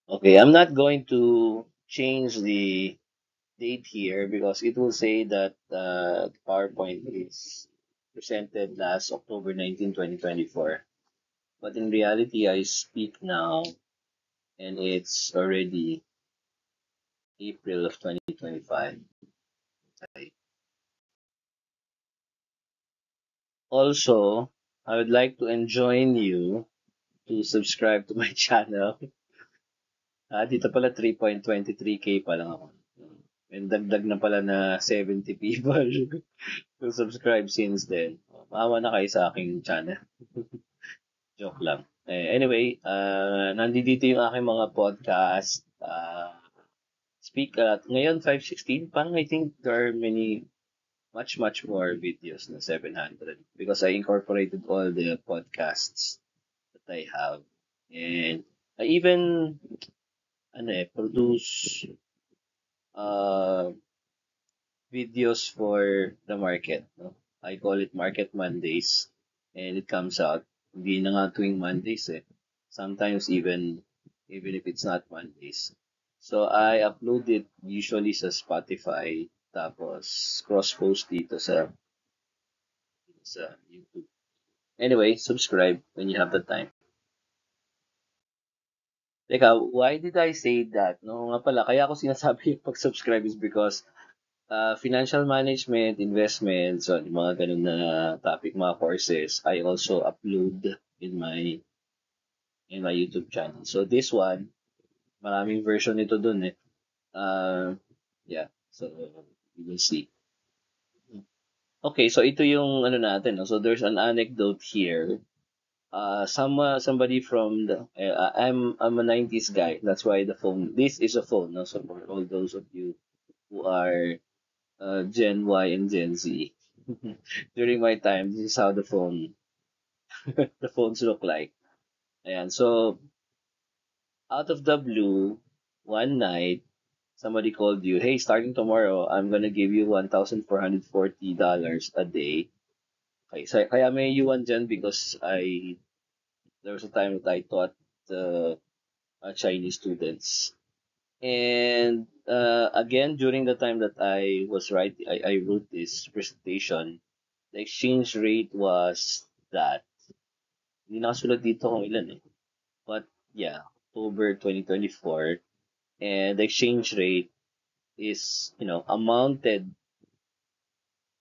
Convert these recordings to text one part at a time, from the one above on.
Okay, I'm not going to change the date here because it will say that PowerPoint is presented last October 19, 2024. But in reality, I speak now and it's already April of 2025. Also, I would like to enjoin you to subscribe to my channel. Dito pala 3.23K pa lang ako. And dagdag na pala na 70 people to subscribe since then. Maawa na kayo sa aking channel. Joke lang. Anyway, nandito yung aking mga podcast. Ngayon 516, parang I think there are much more videos na 700 because I incorporated all the podcasts that I have. And I even produce uh, videos for the market. No? I call it Market Mondays. And it comes out. Hindi na nga tuwing Mondays eh. Sometimes even if it's not Mondays. So I upload it usually sa Spotify tapos cross-post dito sa YouTube. Anyway, subscribe when you have the time. Teka, why did I say that? No, nga pala, kaya ako sinasabi yung pag-subscribe is because financial management, investments, so yung mga ganun na topic, mga courses, I also upload in my YouTube channel. So this one, maraming version nito dun eh. Yeah, so you will see. Okay, so ito yung ano natin. No? So there's an anecdote here. Somebody from I'm a 90s guy. That's why the phone. This is a phone. No? So for all those of you who are Gen Y and Gen Z, during my time, this is how the phones look like. Ayan. So out of the blue, one night, somebody called you. Hey, starting tomorrow, I'm gonna give you $1,440 a day. Okay, so kaya may yuan dyan because there was a time that I taught the Chinese students. And again, during the time that I wrote this presentation, the exchange rate was that. Hindi nakasulat dito kung ilan eh. But yeah, October 2024. And the exchange rate is, amounted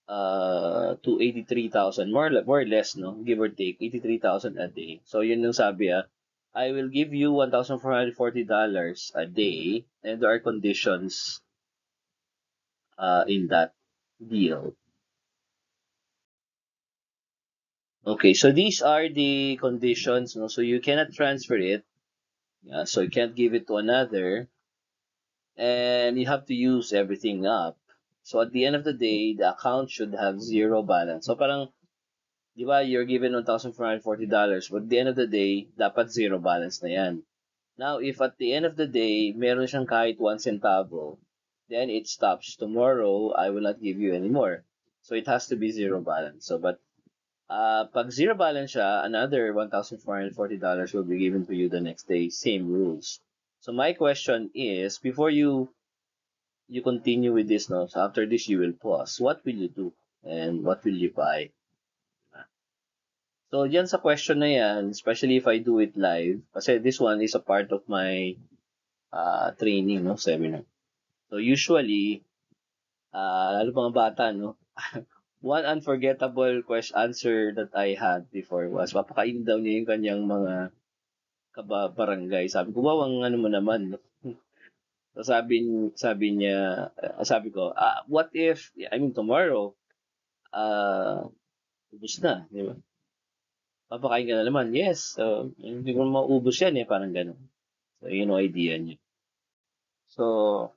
to 83,000. More or less, no? Give or take, 83,000 a day. So yun yung sabi I will give you $1,440 a day and there are conditions in that deal. Okay, so these are the conditions, no? So you cannot transfer it. Yeah, so you can't give it to another and you have to use everything up. So at the end of the day, the account should have zero balance. So parang, di ba, you're given $1,440, but at the end of the day, dapat zero balance na yan. Now, if at the end of the day, meron siyang kahit 1 centavo, then it stops. Tomorrow, I will not give you anymore. So it has to be zero balance. So, but pag zero balance siya, another $1,440 will be given to you the next day. Same rules. So my question is, before you continue with this, no? So after this, you will pause. What will you do? And what will you buy? So, yan sa question na yan, especially if I do it live, kasi this one is a part of my training, no? Seminar. So, usually, lalo mga bata, no? One unforgettable answer that I had before was, papakain daw niya yung kanyang mga kabarangay. Sabi ko, wow, ang ano mo naman, no? So, sabi ko, what if, I mean, tomorrow, ubus na, di ba? Papakain ka na naman. Yes. So, hindi ko maubos yan eh. Parang ganun. So, yun ang idea niya. So,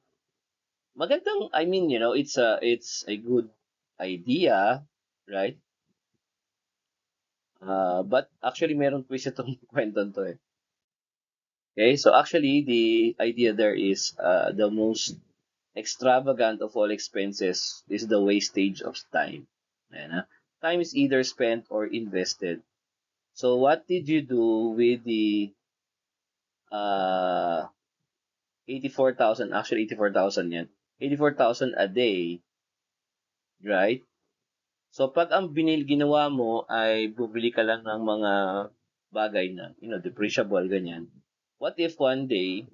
magandang, I mean, it's a good idea, right? But actually, meron twist itong kwento to eh. Okay, so actually, the idea there is the most extravagant of all expenses is the wastage of time. Ayan, time is either spent or invested. So, what did you do with the uh, 84,000, actually 84,000 yan. 84,000 a day, right? So, pag ang ginawa mo ay bumili ka lang ng mga bagay na, depreciable, ganyan. What if one day,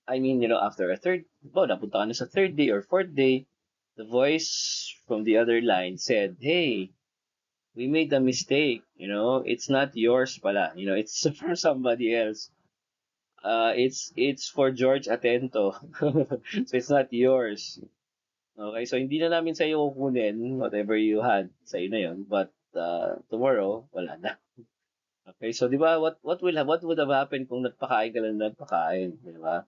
I mean, after napunta ka na sa third day or fourth day, the voice from the other line said, "Hey, we made a mistake. It's not yours pala. It's for somebody else. It's for George Atento. So it's not yours." Okay, so hindi na namin sa iyo kukunin whatever you had, sa iyo na 'yon. But tomorrow, wala na. Okay, so 'di ba what would have happened kung nagpakain ka lang ng nagpakain, 'di ba?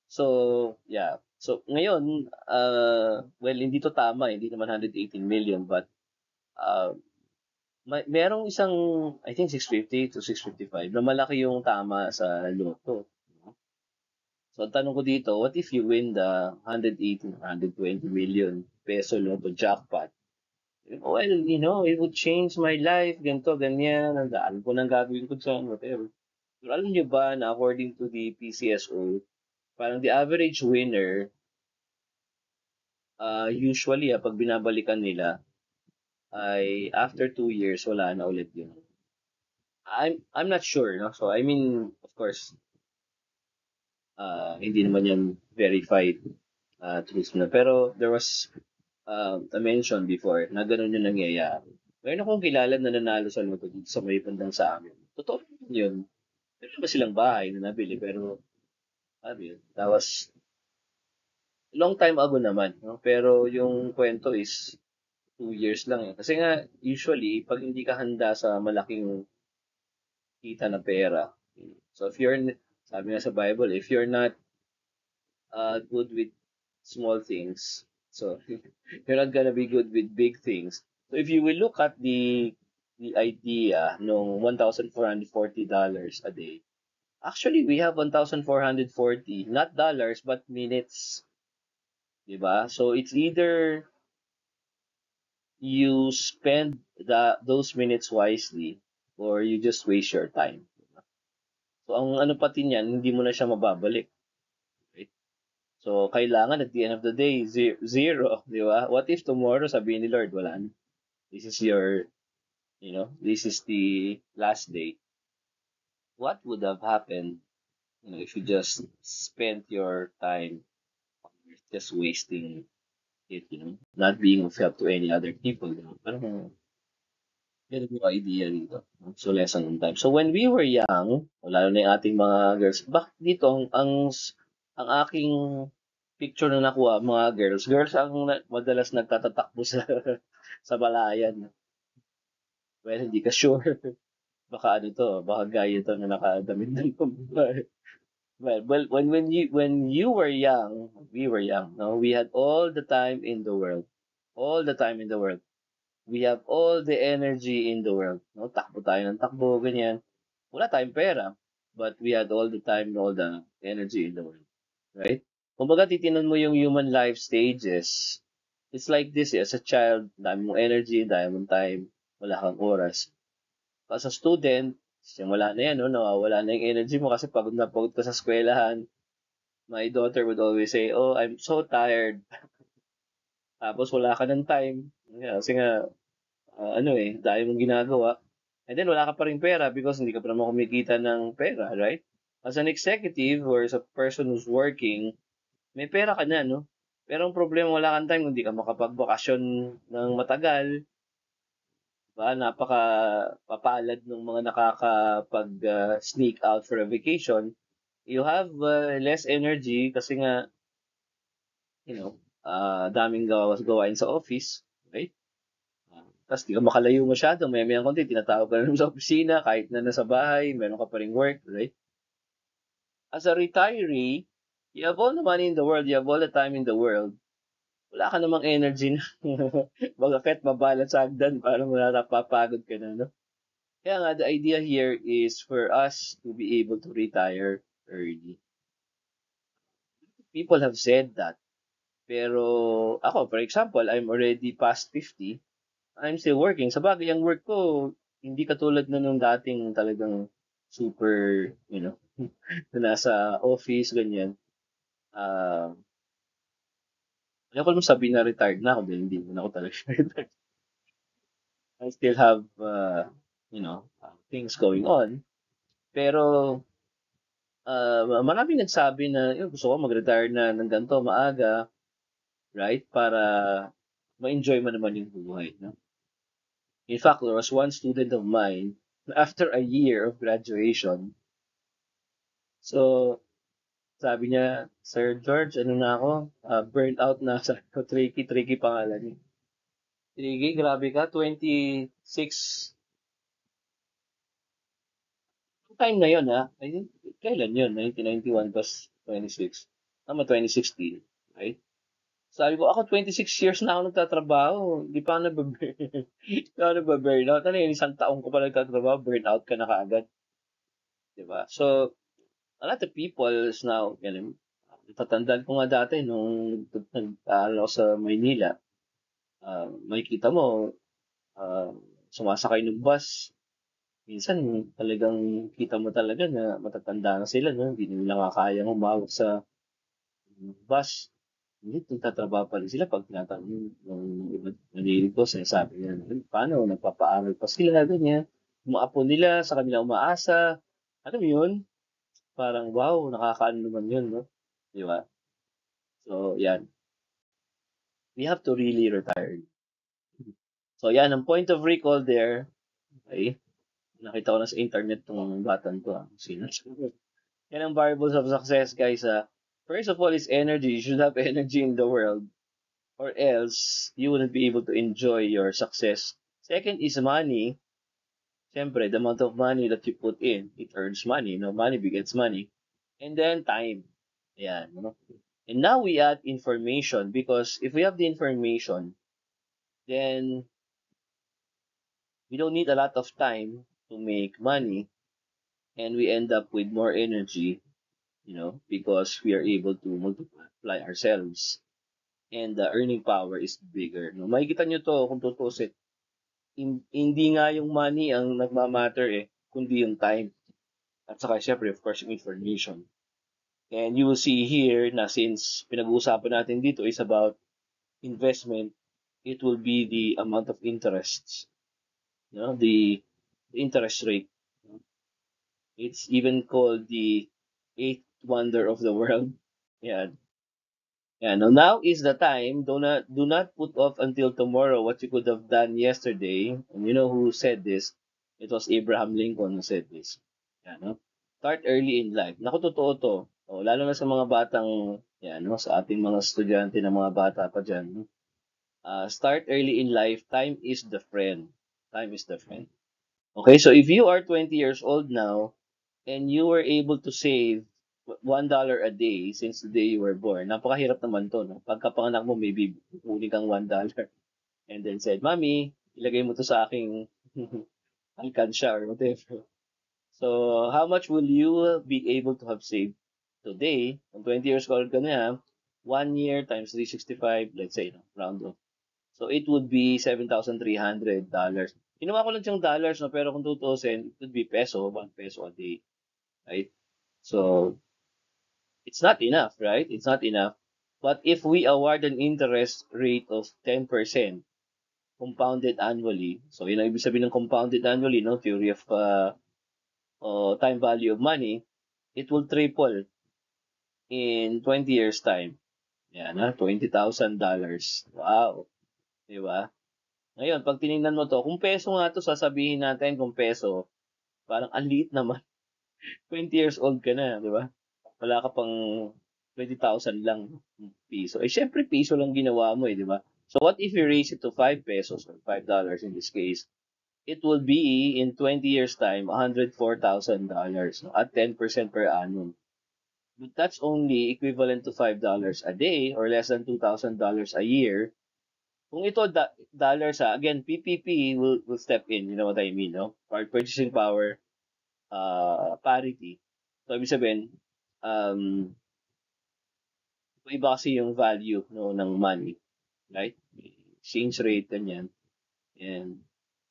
So, yeah. So ngayon, well, hindi to tama, hindi naman 118 million, but merong isang, I think 650 to 655 na malaki yung tama sa loto. So, ang tanong ko dito, what if you win the 118, 120 million peso loto jackpot? Well, it would change my life, ganito, ganyan, ang daan ko nang gagawin ko dyan, whatever. Pero alam niyo ba na according to the PCSO, parang the average winner, usually, pag binabalikan nila, ay after 2 years, wala na ulit yun. I'm not sure, no? So, I mean, of course, hindi naman yan verified truth na. Pero there was a mention before na ganun yung nangyayari. Meron akong kilala na nanalo sa loto dito sa may bandang sa amin. Totoo yun. Meron ba silang bahay na nabili? Pero, yun, that was long time ago naman. No? Pero yung kwento is 2 years lang. Kasi nga, usually, pag hindi ka handa sa malaking kita na pera, so if you're, sabi nga sa Bible, if you're not good with small things. So you're not gonna be good with big things. So if you will look at the idea ng $1,440 a day, actually we have 1,440, not dollars but minutes. Diba? So it's either you spend those minutes wisely or you just waste your time. So ang ano pati niyan, hindi mo na siya mababalik. Right? So, kailangan at the end of the day, zero, di ba? What if tomorrow sabihin ni Lord, wala na. This is this is the last day. What would have happened, if you just spent your time just wasting it, not being of help to any other people, Parang, ganun yung idea dito. So, lesson on time. So, when we were young, lalo na yung ating mga girls, bakit dito, ang aking picture na nakuha, mga girls ang madalas nagtatatakbo sa sa balayan. Well, hindi ka sure. Baka ano to, baka gaya to na nakadamit ng pambahay. Well, when you were young, we were young, no? We had all the time in the world. All the time in the world. We have all the energy in the world. No? Takbo tayo ng takbo, ganyan. Wala tayong pera. But we had all the time and all the energy in the world. Right? Kumbaga, titinan mo yung human life stages. It's like this, as a child, dami mong energy, dami mong time, wala kang oras. As a student, wala na yan, no? Nawawala na yung energy mo kasi pagod na pagod ka sa eskwelahan. My daughter would always say, "Oh, I'm so tired." Tapos wala ka ng time. Kasi nga, dahil mong ginagawa. And then wala ka pa rin pera because hindi ka pa naman kumikita ng pera, right? As an executive or as a person who's working, may pera ka na, no? Pero ang problema, wala kang time, hindi ka makapagbakasyon ng matagal. Diba? Napaka papalad ng mga nakakapag-sneak out for a vacation. You have less energy kasi nga, daming gawain sa office, right? Tapos di ka makalayo masyado, may konti, tinatawag ka na sa opisina, kahit na nasa bahay, meron ka pa rin work, right? As a retiree, you have all the money in the world, you have all the time in the world, wala ka namang energy na, baga kahit mabalat sa hagdan, parang wala napapagod ka na, no? Kaya nga, the idea here is for us to be able to retire early. People have said that. Pero ako, for example, I'm already past 50. I'm still working. Sa bagay, ang work ko, hindi katulad na nung dating talagang super, na nasa office, ganyan. Ah, ayoko naman sabihin na retired na ako dahil hindi naman ako talaga retired. I still have, things going on. Pero, maraming nagsabi na, gusto ko mag-retire na ng ganito, maaga, right? Para ma-enjoy mo naman yung buhay, no? In fact, there was one student of mine, after a year of graduation, so, sabi niya, Sir George, ano na ako, burnt out na. Sabi ko, tricky pangalan niya. Tricky, grabe ka, 26, time na yun, ha? I think, kailan yun? 1991 plus 26. Tama, 2016, right? Sabi ko, ako 26 years na ako nagtatrabaho. Hindi pa ako nababurn. Hindi pa ako nababurnout. Ano yun, isang taong ko pa nagtatrabaho, burnout ka na kaagad. Diba? So, a lot of people is now, natatandaan ko nga dati nung nag-aaral ako sa Maynila, makikita mo, ah, sumasakay ng bus, minsan talagang kita mo talaga na matatanda na sila, no? Hindi nila nga kayang humawak sa bus. Hindi, nagtatrabaho pa rin sila pag tinatanong ng iba narinig ko, sinasabi niya, paano, nagpapaaral pa sila, ganyan. Mga apo nila, sa kanila umaasa. Alam mo yun? Parang, wow, nakakaano naman yun, no? Di ba? So, yan. We have to really retire. So, yan, ang point of recall there, okay, nakita ko na sa internet tong batan to, sino? Yan ang variables of success, guys, First of all is energy. You should have energy in the world or else you wouldn't be able to enjoy your success. Second is money. Siyempre, the amount of money that you put in, it earns money. No, money begets money. And then time. Ayan, no? And now we add information because if we have the information, then we don't need a lot of time to make money and we end up with more energy, because we are able to multiply ourselves and the earning power is bigger. No? Makikita nyo to kung tutusin. Hindi nga yung money ang nagmamatter kundi yung time. At saka syempre, of course, yung information. And you will see here na since pinag-uusapan natin dito is about investment, it will be the amount of interests, the interest rate. It's even called the eighth wonder of the world. Yeah. Yeah. Now is the time. Do not put off until tomorrow what you could have done yesterday. And you know who said this? It was Abraham Lincoln who said this. Yeah, no? Start early in life. Naku, totoo to. Lalo na sa mga batang, sa ating mga estudyante na mga bata pa dyan. No? Start early in life. Time is the friend. Time is the friend. Okay, so if you are 20 years old now, and you were able to save $1 a day since the day you were born, napakahirap naman to, no? Pagkapanganak mo, maybe huli kang $1 and then said, Mami, ilagay mo to sa aking alkansya or whatever. So, how much will you be able to have saved today? Kung 20 years old ka na, 1 year times 365, let's say, no, round off. So, it would be $7,300. Kinuha ko lang siyang dollars, no? Pero kung tutusin, it would be peso, 1 peso a day. Right? So, it's not enough, right? It's not enough. But if we award an interest rate of 10% compounded annually, so yun ang ibig sabihin ng compounded annually, no? Theory of time value of money, it will triple in 20 years time. Yan, $20,000. Wow. Di ba? Ngayon, pag tinignan mo to, kung peso nga to, sasabihin natin kung peso, parang ang liit naman. 20 years old ka na, di ba? Wala ka pang 20,000 lang piso. Syempre, piso lang ginawa mo, di ba? So, what if you raise it to 5 pesos or $5 in this case? It will be, in 20 years time, $104,000 at 10% per annum. But that's only equivalent to $5 a day or less than $2,000 a year. Kung ito dollars, again, PPP will step in. You know what I mean, no? Purchasing power parity. So, ibig sabihin, um, iba kasi yung value, no, ng money, right? Exchange rate, ganyan. And,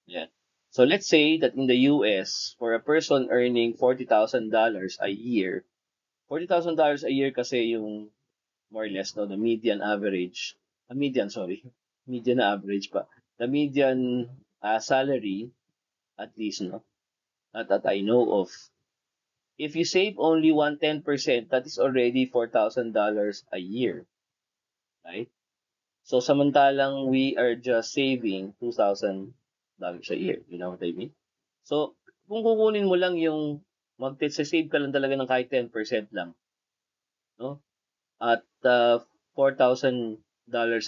yeah. So, let's say that in the US, for a person earning $40,000 a year, $40,000 a year kasi yung more or less, no, the median average, median average pa. The median salary, at least, no, that I know of, if you save only 110%, that is already $4,000 a year, right? So, samantalang we are just saving $2,000 a year. You know what I mean? So, kung kukunin mo lang yung save ka lang talaga ng kahit 10% lang, no? At $4,000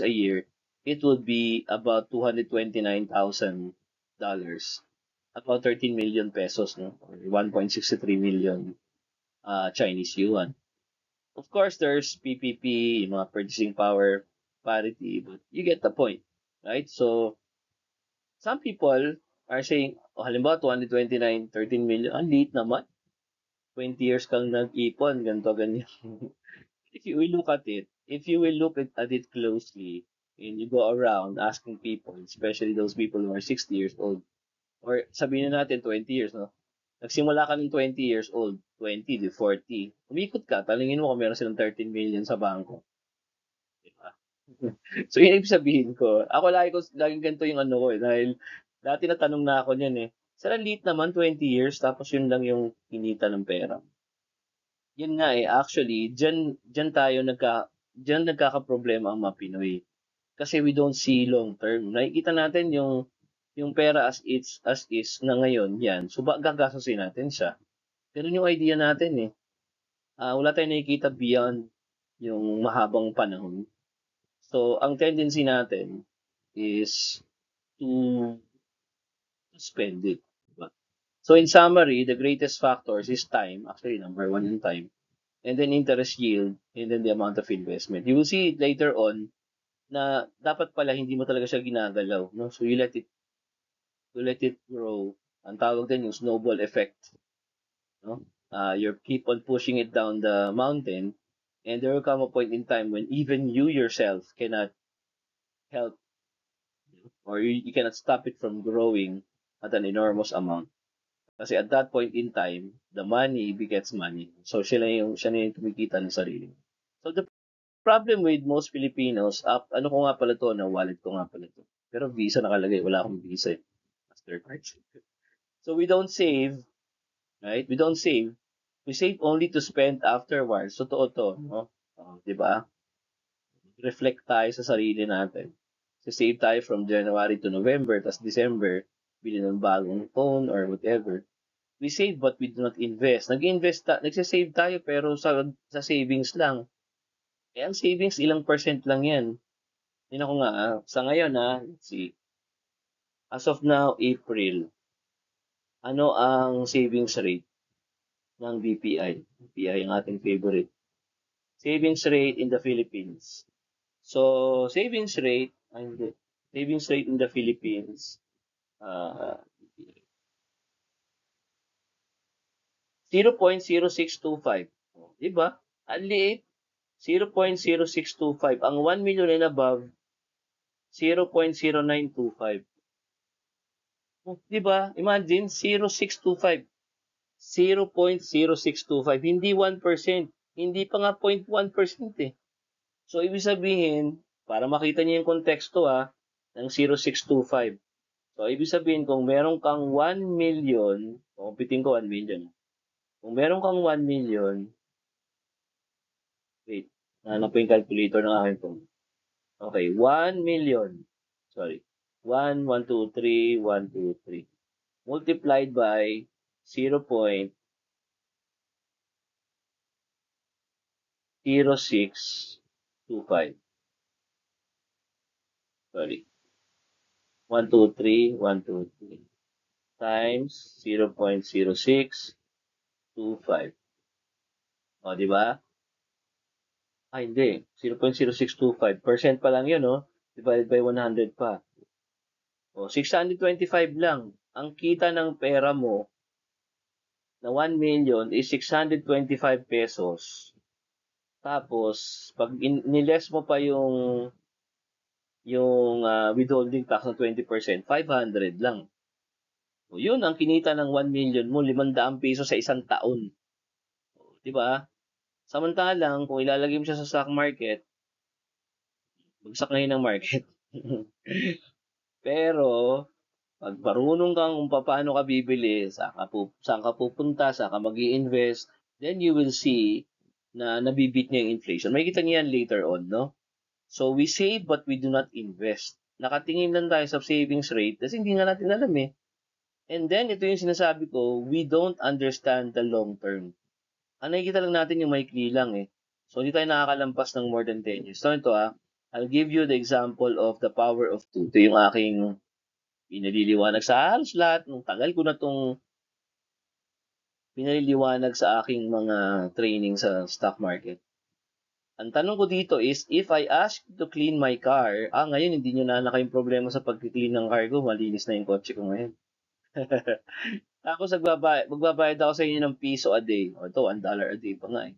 a year, it would be about $229,000, about 13 million pesos, no? Or 1.63 million Chinese yuan. Of course, there's PPP, yung mga purchasing power parity, but you get the point, right? So, some people are saying, halimbawa, 229, 13 million, ang liit naman. 20 years kang nag-ipon, ganito, ganyan. If you will look at it, at it closely, and you go around asking people, especially those people who are 60 years old, or sabihin na natin 20 years, no? Nagsimula ka ng 20 years old, 20 to 40. Umikot ka, talingin mo kung meron silang 13 million sa bangko. Diba? So, yun ibig sabihin ko. Ako laging ganito yung ano ko eh. Dahil dati natanong na ako niyan eh. Sir, liit naman, 20 years, tapos yun lang yung kinita ng pera. Yun nga eh, actually, dyan nagkakaproblema ang mga Pinoy. Kasi we don't see long term. Nakikita natin yung pera as is na ngayon, yan. So, gagastusin natin siya. Ganun yung idea natin eh. Wala tayong nakikita beyond yung mahabang panahon. So, ang tendency natin is to spend it. Diba? So, in summary, the greatest factors is time. Actually, number one yung time. And then interest yield, and then the amount of investment. You will see it later on na dapat pala hindi mo talaga siya ginagalaw. No? So, you let it grow. Ang tawag din yung snowball effect. No? You keep on pushing it down the mountain, and there will come a point in time when even you yourself cannot help, or you cannot stop it from growing at an enormous amount. Kasi at that point in time, the money begets money. So, siya na yung kumikita ng sarili. So, the problem with most Filipinos, ano ko nga pala to, na wallet ko nga pala to. Pero Visa nakalagay, wala akong Visa eh. Mastercard. So, we don't save, right? We don't save. We save only to spend afterwards. Totoo to, no? Di ba? Reflect tayo sa sarili natin. Save tayo from January to November, tas December, bilhin ng bagong phone or whatever. We save but we do not invest. Nagsisave tayo pero sa savings lang. Ang savings, ilang percent lang yan. Yun ako nga, sa ngayon let's see. As of now, April, ano ang savings rate ng BPI? BPI ang ating favorite. Savings rate in the Philippines. So, savings rate in the Philippines, 0.0625. Diba? Ang liit. 0.0625. Ang 1 million and above, 0.0925. Diba? Imagine, 0.625. 0.0625. Hindi 1%. Hindi pa nga 0.1% eh. So, ibig sabihin, para makita niyo yung konteksto ng 0.625. So, ibig sabihin, kung meron kang 1 million, kumpitin ko 1 million. Kung meron kang 1 million, wait, nahanap ko yung calculator ng akin phone. Okay, 1 million. Sorry. 1, 1, 2, 3, 1, 2, 3. Multiplied by 0.0625. Sorry. 1, 2, 3, 1, 2, 3. Times 0.0625. O, di ba? Hindi. 0.0625. Percent pa lang yun, no? Divided by 100 pa. O, 625 lang. Ang kita ng pera mo na 1 million is 625 pesos. Tapos, pag niles mo pa yung withholding tax ng 20%, 500 lang. O, yun ang kinita ng 1 million mo, 500 pesos sa isang taon. O, di ba? Samantalang, kung ilalagay mo siya sa stock market, bagsak ngayon ang market. Pero, pag marunong kang kung paano ka bibili, saan ka pupunta, saan ka mag invest, then you will see na nabibit niya yung inflation. Makikita niyo yan later on, no? So, we save but we do not invest. Nakatingin lang tayo sa savings rate kasi hindi nga natin alam eh. And then, ito yung sinasabi ko, we don't understand the long term. Ang nakikita lang natin yung maikli lang eh. So, hindi tayo nakakalampas ng more than 10 years. So, ito I'll give you the example of the power of two. Ito yung aking pinaliliwanag sa halos lahat. Nung tagal ko na itong pinaliliwanag sa aking mga training sa stock market. Ang tanong ko dito is, if I ask to clean my car, ngayon hindi nyo na kayong problema sa pag-clean ng car ko, malinis na yung kotse ko ngayon. Tapos magbabayad ako sa inyo ng piso a day. O ito, $1 a day pa nga eh.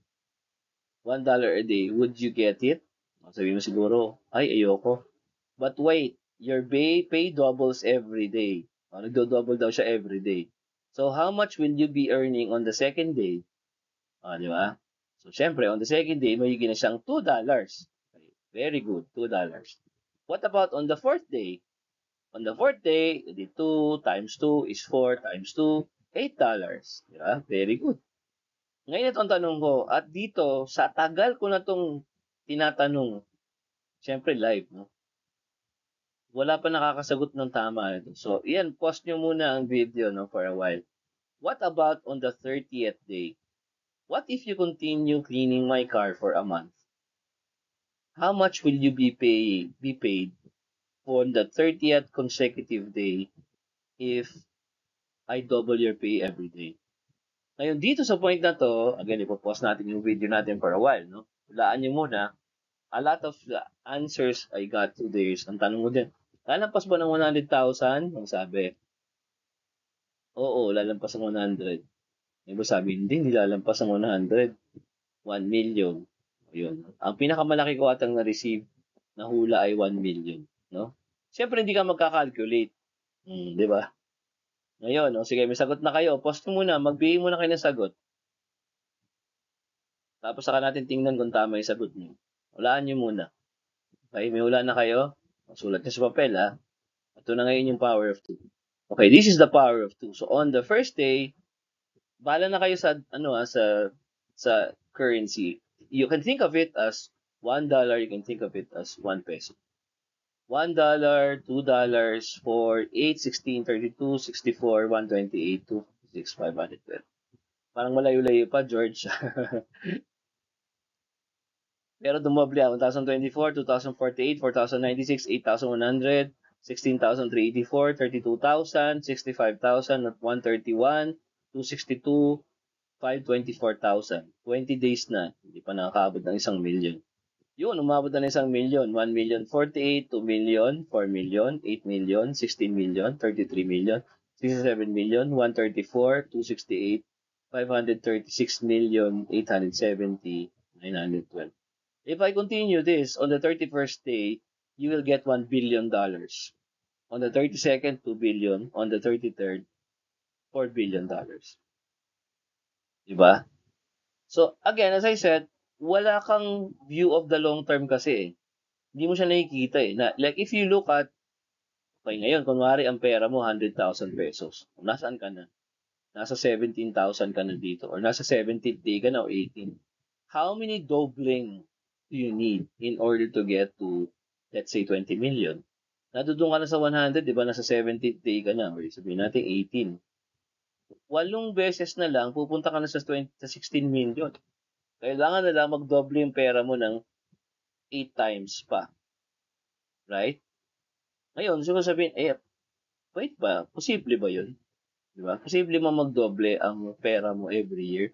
$1 a day, would you get it? Sabi mo siguro, ay, ayoko. But wait, your pay doubles every day. Nagdo-double daw siya every day. So, how much will you be earning on the second day? Di ba? So, syempre, on the second day, magiging na siyang $2. Okay, very good, $2. What about on the fourth day? On the fourth day, the 2 times 2 is 4 times 2, $8. Di ba? Very good. Ngayon ito ang tanong ko, at dito, sa tagal ko na itong tinatanong, syempre live, no? Wala pa nakakasagot ng tama ito. So, iyan, pause nyo muna ang video no, for a while. What about on the 30th day? What if you continue cleaning my car for a month? How much will you be paid on the 30th consecutive day if I double your pay every day? Ngayon, dito sa point na to, again, ipopause natin yung video natin for a while, no? Hulaan nyo muna. A lot of the answers I got to this. Ang tanong mo din, lalampas ba ng 100,000? Ang sabi, oo, lalampas ng 100. Yung iba sabi, hindi lalampas ng 100. 1 million. Ayun. Ang pinakamalaki ko atang na-receive na hula ay 1 million. No? Siyempre, hindi ka magka-calculate. Di ba? Ngayon, sige, may sagot na kayo. Post mo muna. Magbigay muna kayo ng sagot. Tapos saka natin tingnan kung tama yung sagot niyo. Hulaan niyo muna. Okay, may hula na kayo? Sulat niyo sa papel, ha? Ito na ngayon yung power of 2. Okay, this is the power of 2. So, on the first day, bahala na kayo sa, sa currency. You can think of it as $1, you can think of it as 1 peso. $1, $2, 4, 8, 16, 32, 64, 128, 256, 512. Parang malayo-layo pa, George. Pero dumoble 1,024, 2,048, 4,096, 8,100, 16,384, 32,000, 65,000, 131, 262, 524,000. 20 days na, hindi pa nakakaabot ng 1,000,000. Yun, umabot na ng 1,000,000. 1,048,000, 2 million, 4 million, 8 million, 16 million, 33 million, 67 million, 134, 268, 536 million, 870, 912. If I continue this, on the 31st day, you will get $1 billion. On the 32nd, 2 billion. On the 33rd, $4 billion. Diba? So, again, as I said, wala kang view of the long term kasi eh. Hindi mo siya nakikita eh. Like, if you look at, okay, ngayon, kunwari, ang pera mo, 100,000 pesos. Nasaan ka na? Nasa 17,000 ka na dito. Or nasa 17th day ka na o 18. How many doubling do you need in order to get to, let's say, 20 million? Nadudong ka na sa 100, di ba? Nasa 17th day ka na. Or sabihin natin 18. 8 beses na lang, pupunta ka na sa 16 million. Kailangan na lang magdoble yung pera mo ng 8 times pa. Right? Ngayon, siguro sabihin, wait ba? Posible ba yun? Di ba? Posible mo magdoble ang pera mo every year?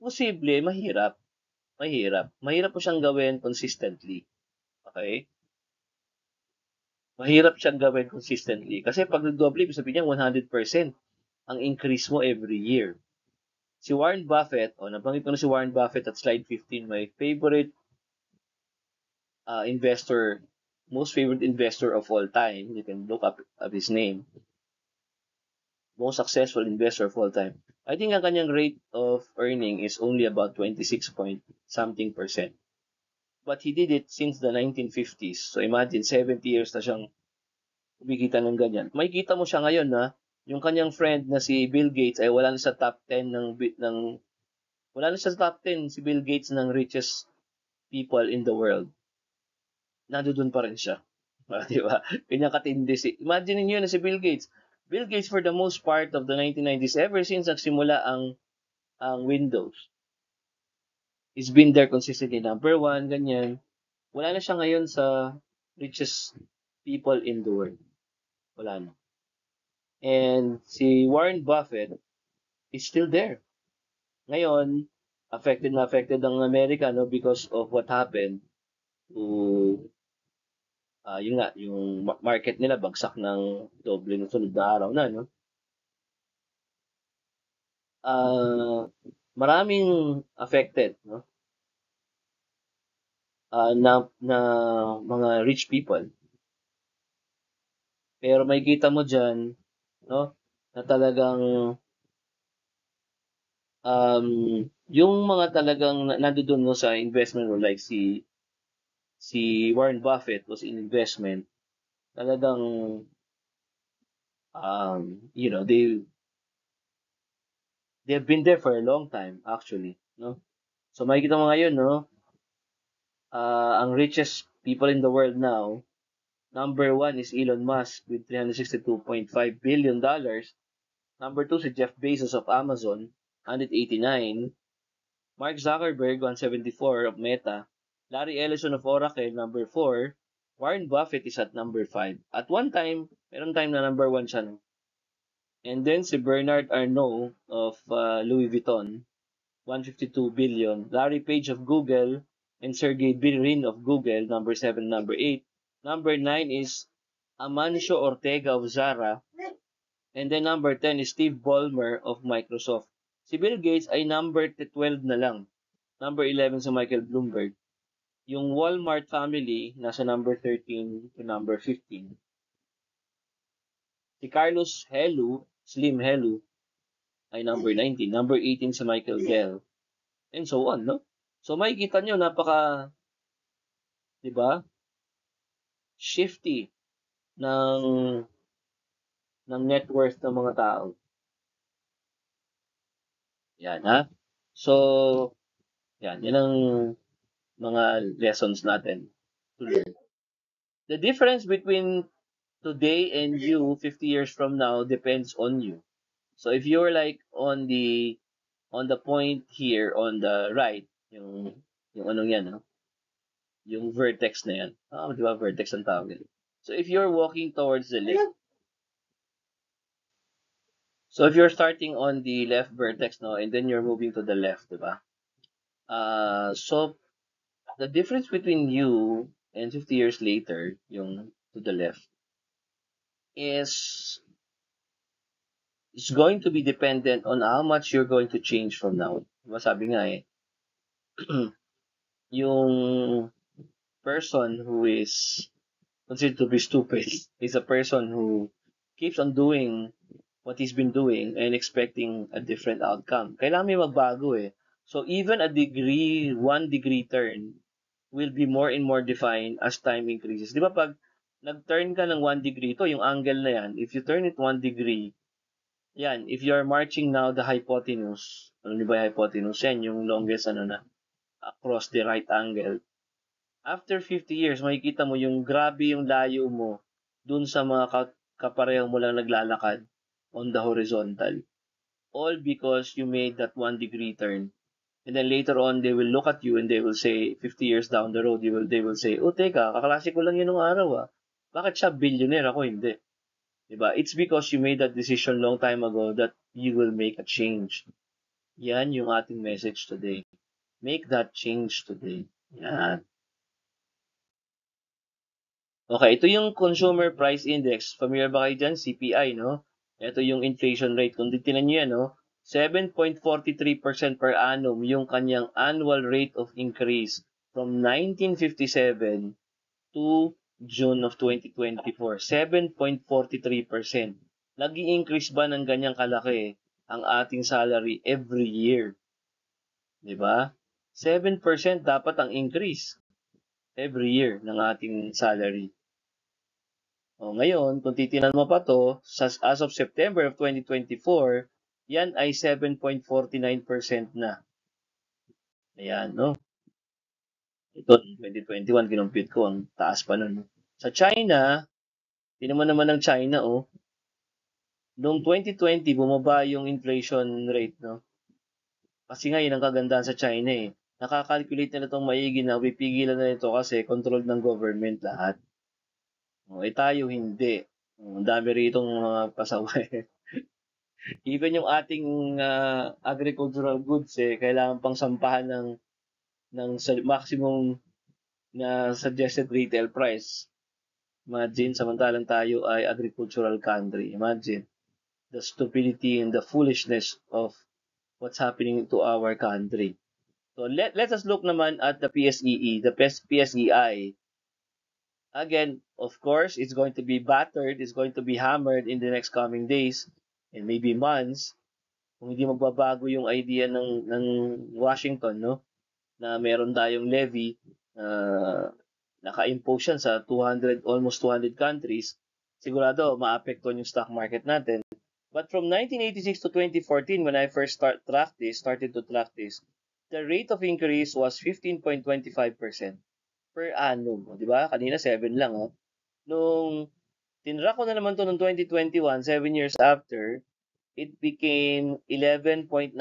Posible, mahirap. Mahirap. Mahirap po siyang gawin consistently. Okay? Mahirap siyang gawin consistently. Kasi pag nagdoble, ibig sabihin niya 100% ang increase mo every year. Si Warren Buffett, nabanggit ko na si Warren Buffett at slide 15, my favorite investor, most favorite investor of all time. You can look up his name. most successful investor of all time. I think ang kanyang rate of earning is only about 26 point something percent. But he did it since the 1950s. So imagine, 70 years na siyang kumikita ng ganyan. May kita mo siya ngayon na yung kanyang friend na si Bill Gates ay wala na sa top 10 wala na sa top 10 si Bill Gates ng richest people in the world. Nandoon pa rin siya. Di ba? Kanya katindi imagine niyo na si Bill Gates. Bill Gates for the most part of the 1990s, ever since nagsimula ang Windows, he's been there consistently, number one, ganyan. Wala na siya ngayon sa richest people in the world. Wala na. And si Warren Buffett is still there. Ngayon, affected ang Amerika, no, because of what happened to yun nga, yung market nila bagsak ng doble ng sunod na araw na, no? Maraming affected, no? Na mga rich people. Pero may kita mo diyan, no, na talagang yung mga talagang nandoon no sa investment, no, like si Warren Buffett was in investment, talagang you know, they've been there for a long time actually, no? So makikita mo ngayon, no, ang richest people in the world now, number one is Elon Musk with $362.5 billion. Number two si Jeff Bezos of Amazon, 189. Mark Zuckerberg, 174 of Meta. Larry Ellison of Oracle, number 4. Warren Buffett is at number 5. At one time, meron time na number 1 siya. No? And then si Bernard Arnault of Louis Vuitton, 152 billion. Larry Page of Google and Sergey Brin of Google, number 7, number 8. Number 9 is Amancio Ortega of Zara. And then number 10 is Steve Ballmer of Microsoft. Si Bill Gates ay number 12 na lang. Number 11 si Michael Bloomberg. Yung Walmart family, nasa number 13 to number 15. Si Carlos Helú, Slim Helú, ay number 19. Number 18 si Michael Dell. And so on, no? So makikita nyo, napaka, di ba, shifty ng net worth ng mga tao. Yan, ha? So, yan ang mga lessons natin to learn. The difference between today and you 50 years from now depends on you. So if you're like on the point here on the right, yung anong yan, no? Yung vertex na yan. Di ba vertex ang tawag yan? So if you're walking towards the left, so if you're starting on the left vertex, no, and then you're moving to the left, di ba? So the difference between you and 50 years later, yung to the left, is going to be dependent on how much you're going to change from now. Diba sabi nga yung person who is considered to be stupid is a person who keeps on doing what he's been doing and expecting a different outcome. Kailangan may magbago eh. So even a 1 degree turn will be more and more defined as time increases. Di ba pag nag-turn ka ng 1 degree, to yung angle na yan, if you turn it 1 degree, yan, if you're marching now the hypotenuse, ano ba yung hypotenuse? Yan, yung longest across the right angle. After 50 years, makikita mo yung grabe yung layo mo dun sa mga kapareho mo lang naglalakad on the horizontal. All because you made that 1 degree turn. And then later on, they will look at you and they will say, 50 years down the road, they will say, oh, teka, kaklase ko lang yun nung araw Bakit siya billionaire, ako hindi? Diba? It's because you made that decision long time ago that you will make a change. Yan yung ating message today. Make that change today. Yan. Okay, ito yung Consumer Price Index. Familiar ba kayo dyan? CPI, no? Ito yung inflation rate. Kung titignan nyo yan, no? 7.43% per annum yung kanyang annual rate of increase from 1957 to June of 2024. 7.43%. nag-i-increase ba ng ganyang kalaki ang ating salary every year? Di ba? 7% dapat ang increase every year ng ating salary. O ngayon, kung titinan mo pa to, as of September of 2024, yan ay 7.49% na. Ayan, no? Ito, 2021, kinumpute ko, ang taas pa nun. Sa China, tinan mo naman ng China, oh. Noong 2020, bumaba yung inflation rate, no? Kasi nga, yun ang kagandahan sa China, eh. Nakakalculate na itong maigi na pipigilan na ito kasi controlled ng government lahat. Tayo hindi. Ang dami ritong mga pasaway. Even yung ating agricultural goods, kailangan pang sampahan ng maximum na suggested retail price. Imagine, samantalang tayo ay agricultural country. Imagine the stupidity and the foolishness of what's happening to our country. So let us look naman at the PSEE, the PSEI. Again, of course, it's going to be battered, it's going to be hammered in the next coming days and maybe months kung hindi magbabago yung idea ng Washington, no? Na meron tayong levy naka-impose yan sa almost 200 countries, sigurado maapektuhan yung stock market natin. But from 1986 to 2014, when I first started to track this, the rate of increase was 15.25% per annum. Di ba? Kanina 7 lang. Oh. Nung tinrack ko na naman to noong 2021, 7 years after, it became 11.998%.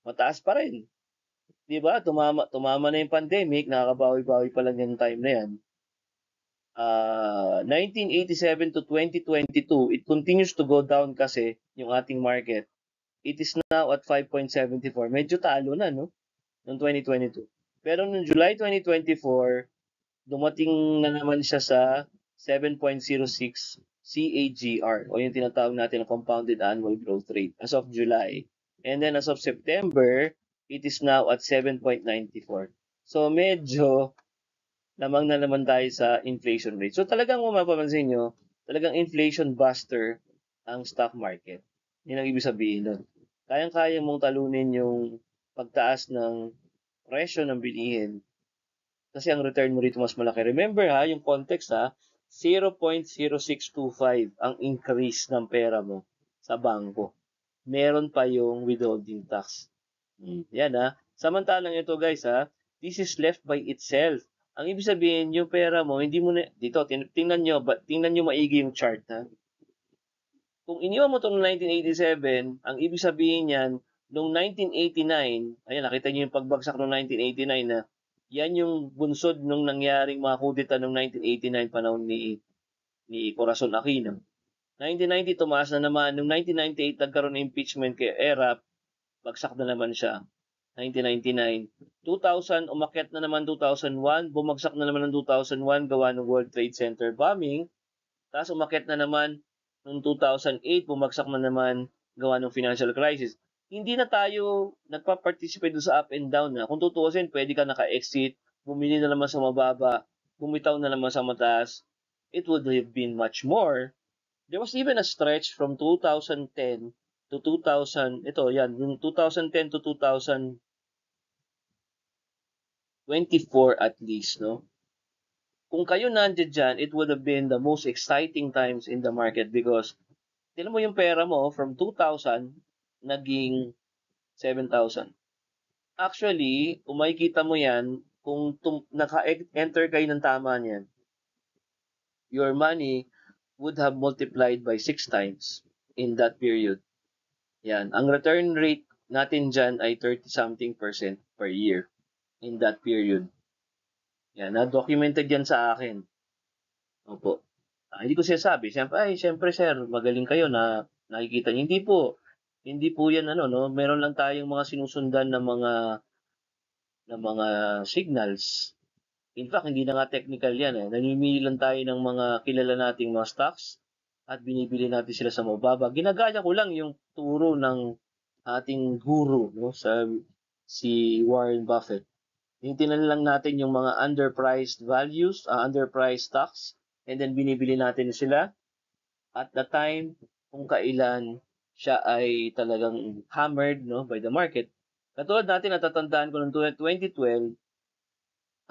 Mataas pa rin. Di ba? Tumama na yung pandemic, nakakabawi-bawi pa lang yung time na yan. 1987 to 2022, it continues to go down kasi yung ating market. It is now at 5.74. Medyo talo na, no? Noong 2022. Pero noong July 2024, dumating na naman siya sa 7.06 CAGR o yung tinatawag natin na compounded annual growth rate as of July. And then as of September, it is now at 7.94. So medyo lamang na naman tayo sa inflation rate. So talagang kung mapapansin nyo, talagang inflation buster ang stock market. Yun ang ibig sabihin nun. Kayang-kaya mong talunin yung pagtaas ng presyo ng bilihin kasi ang return mo rito mas malaki. Remember ha, yung context ha, 0.0625 ang increase ng pera mo sa bangko. Meron pa yung withholding tax. Yan ha. Samantalang ito guys ha, this is left by itself. Ang ibig sabihin, yung pera mo, hindi mo na, dito, tingnan nyo maigi yung chart ha. Kung iniwan mo ito noong 1987, ang ibig sabihin niyan, noong 1989, ayan, nakita niyo yung pagbagsak noong 1989 na, yan yung bunsod nung nangyaring mga kudeta noong 1989 panahon ni Corazon Aquino. 1990 tumaas na naman. Noong 1998 nagkaroon ng impeachment kay ERAP, bagsak na naman siya. 1999. 2000 umakyat na naman 2001, bumagsak na naman ng 2001 gawa ng World Trade Center bombing. Tapos umakyat na naman noong 2008, bumagsak na naman gawa ng financial crisis. Hindi na tayo nagpa-participate doon sa up and down na. Kung tutuusin, pwede ka naka-exit, bumili na naman sa mababa, bumitaw na naman sa mataas. It would have been much more. There was even a stretch from 2010 to 2000, ito yan, yung 2010 to 2024 at least, no? Kung kayo nandiyan dyan, it would have been the most exciting times in the market because tignan mo yung pera mo from 2,000 naging 7,000. Actually, kung makikita mo yan, kung naka-enter kayo ng tama niyan, your money would have multiplied by 6 times in that period. Yan. Ang return rate natin dyan ay 30-something% per year in that period. Yan. Na-documented yan sa akin. Opo. Hindi ko sinasabi. Siyempre sir, magaling kayo na nakikita niyo. Hindi po yan no. Meron lang tayong mga sinusundan na mga signals. In fact, hindi na nga technical yan Namimili lang tayo ng mga kilala nating mga stocks at binibili natin sila sa mababa. Ginagaya ko lang yung turo ng ating guru, no, si Warren Buffett. Tingnan lang natin yung mga underpriced values, underpriced stocks, and then binibili natin sila. at the time kung kailan siya ay talagang hammered, no, by the market. Katulad natin, natatandaan ko noong 2012,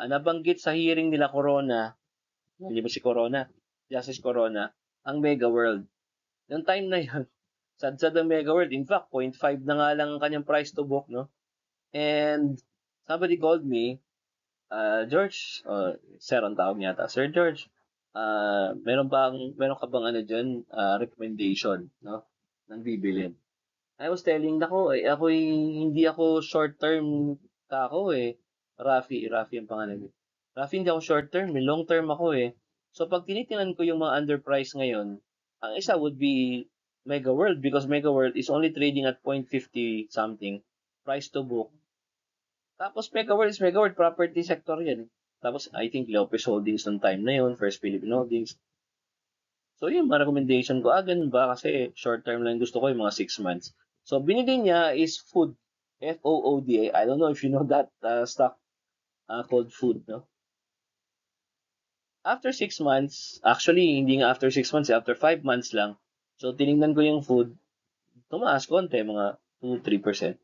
nabanggit sa hearing nila Corona, hindi ba si Corona, Justice Corona, ang Mega World. Noong time na yun, sadsad ang Mega World. In fact, 0.5 na nga lang ang kanyang price to book, no? And somebody called me, George, sir ang tawag niya ata, Sir George, meron ka bang ano dyan, recommendation, no? Ng bibilin. I was telling nako, hindi ako short term ka ako eh. Rafi ang pangalan niya. Rafi, hindi ako short term, may long term ako eh. So pag tinitingnan ko yung mga underprice ngayon, ang isa would be Mega World because Mega World is only trading at 0.50 something price to book. Tapos Mega World is Mega World, property sector yan. Tapos I think Lopez Holdings ng time na yun, First Philippine Holdings. So yun, mga recommendation ko, ganun ba? Kasi short term lang gusto ko yung mga 6 months. So binili niya is Food, F-O-O-D-A. I don't know if you know that stock called Food, no? After 6 months, actually hindi nga after 6 months, after 5 months lang. So tiningnan ko yung Food, tumaas konti, mga 2-3%.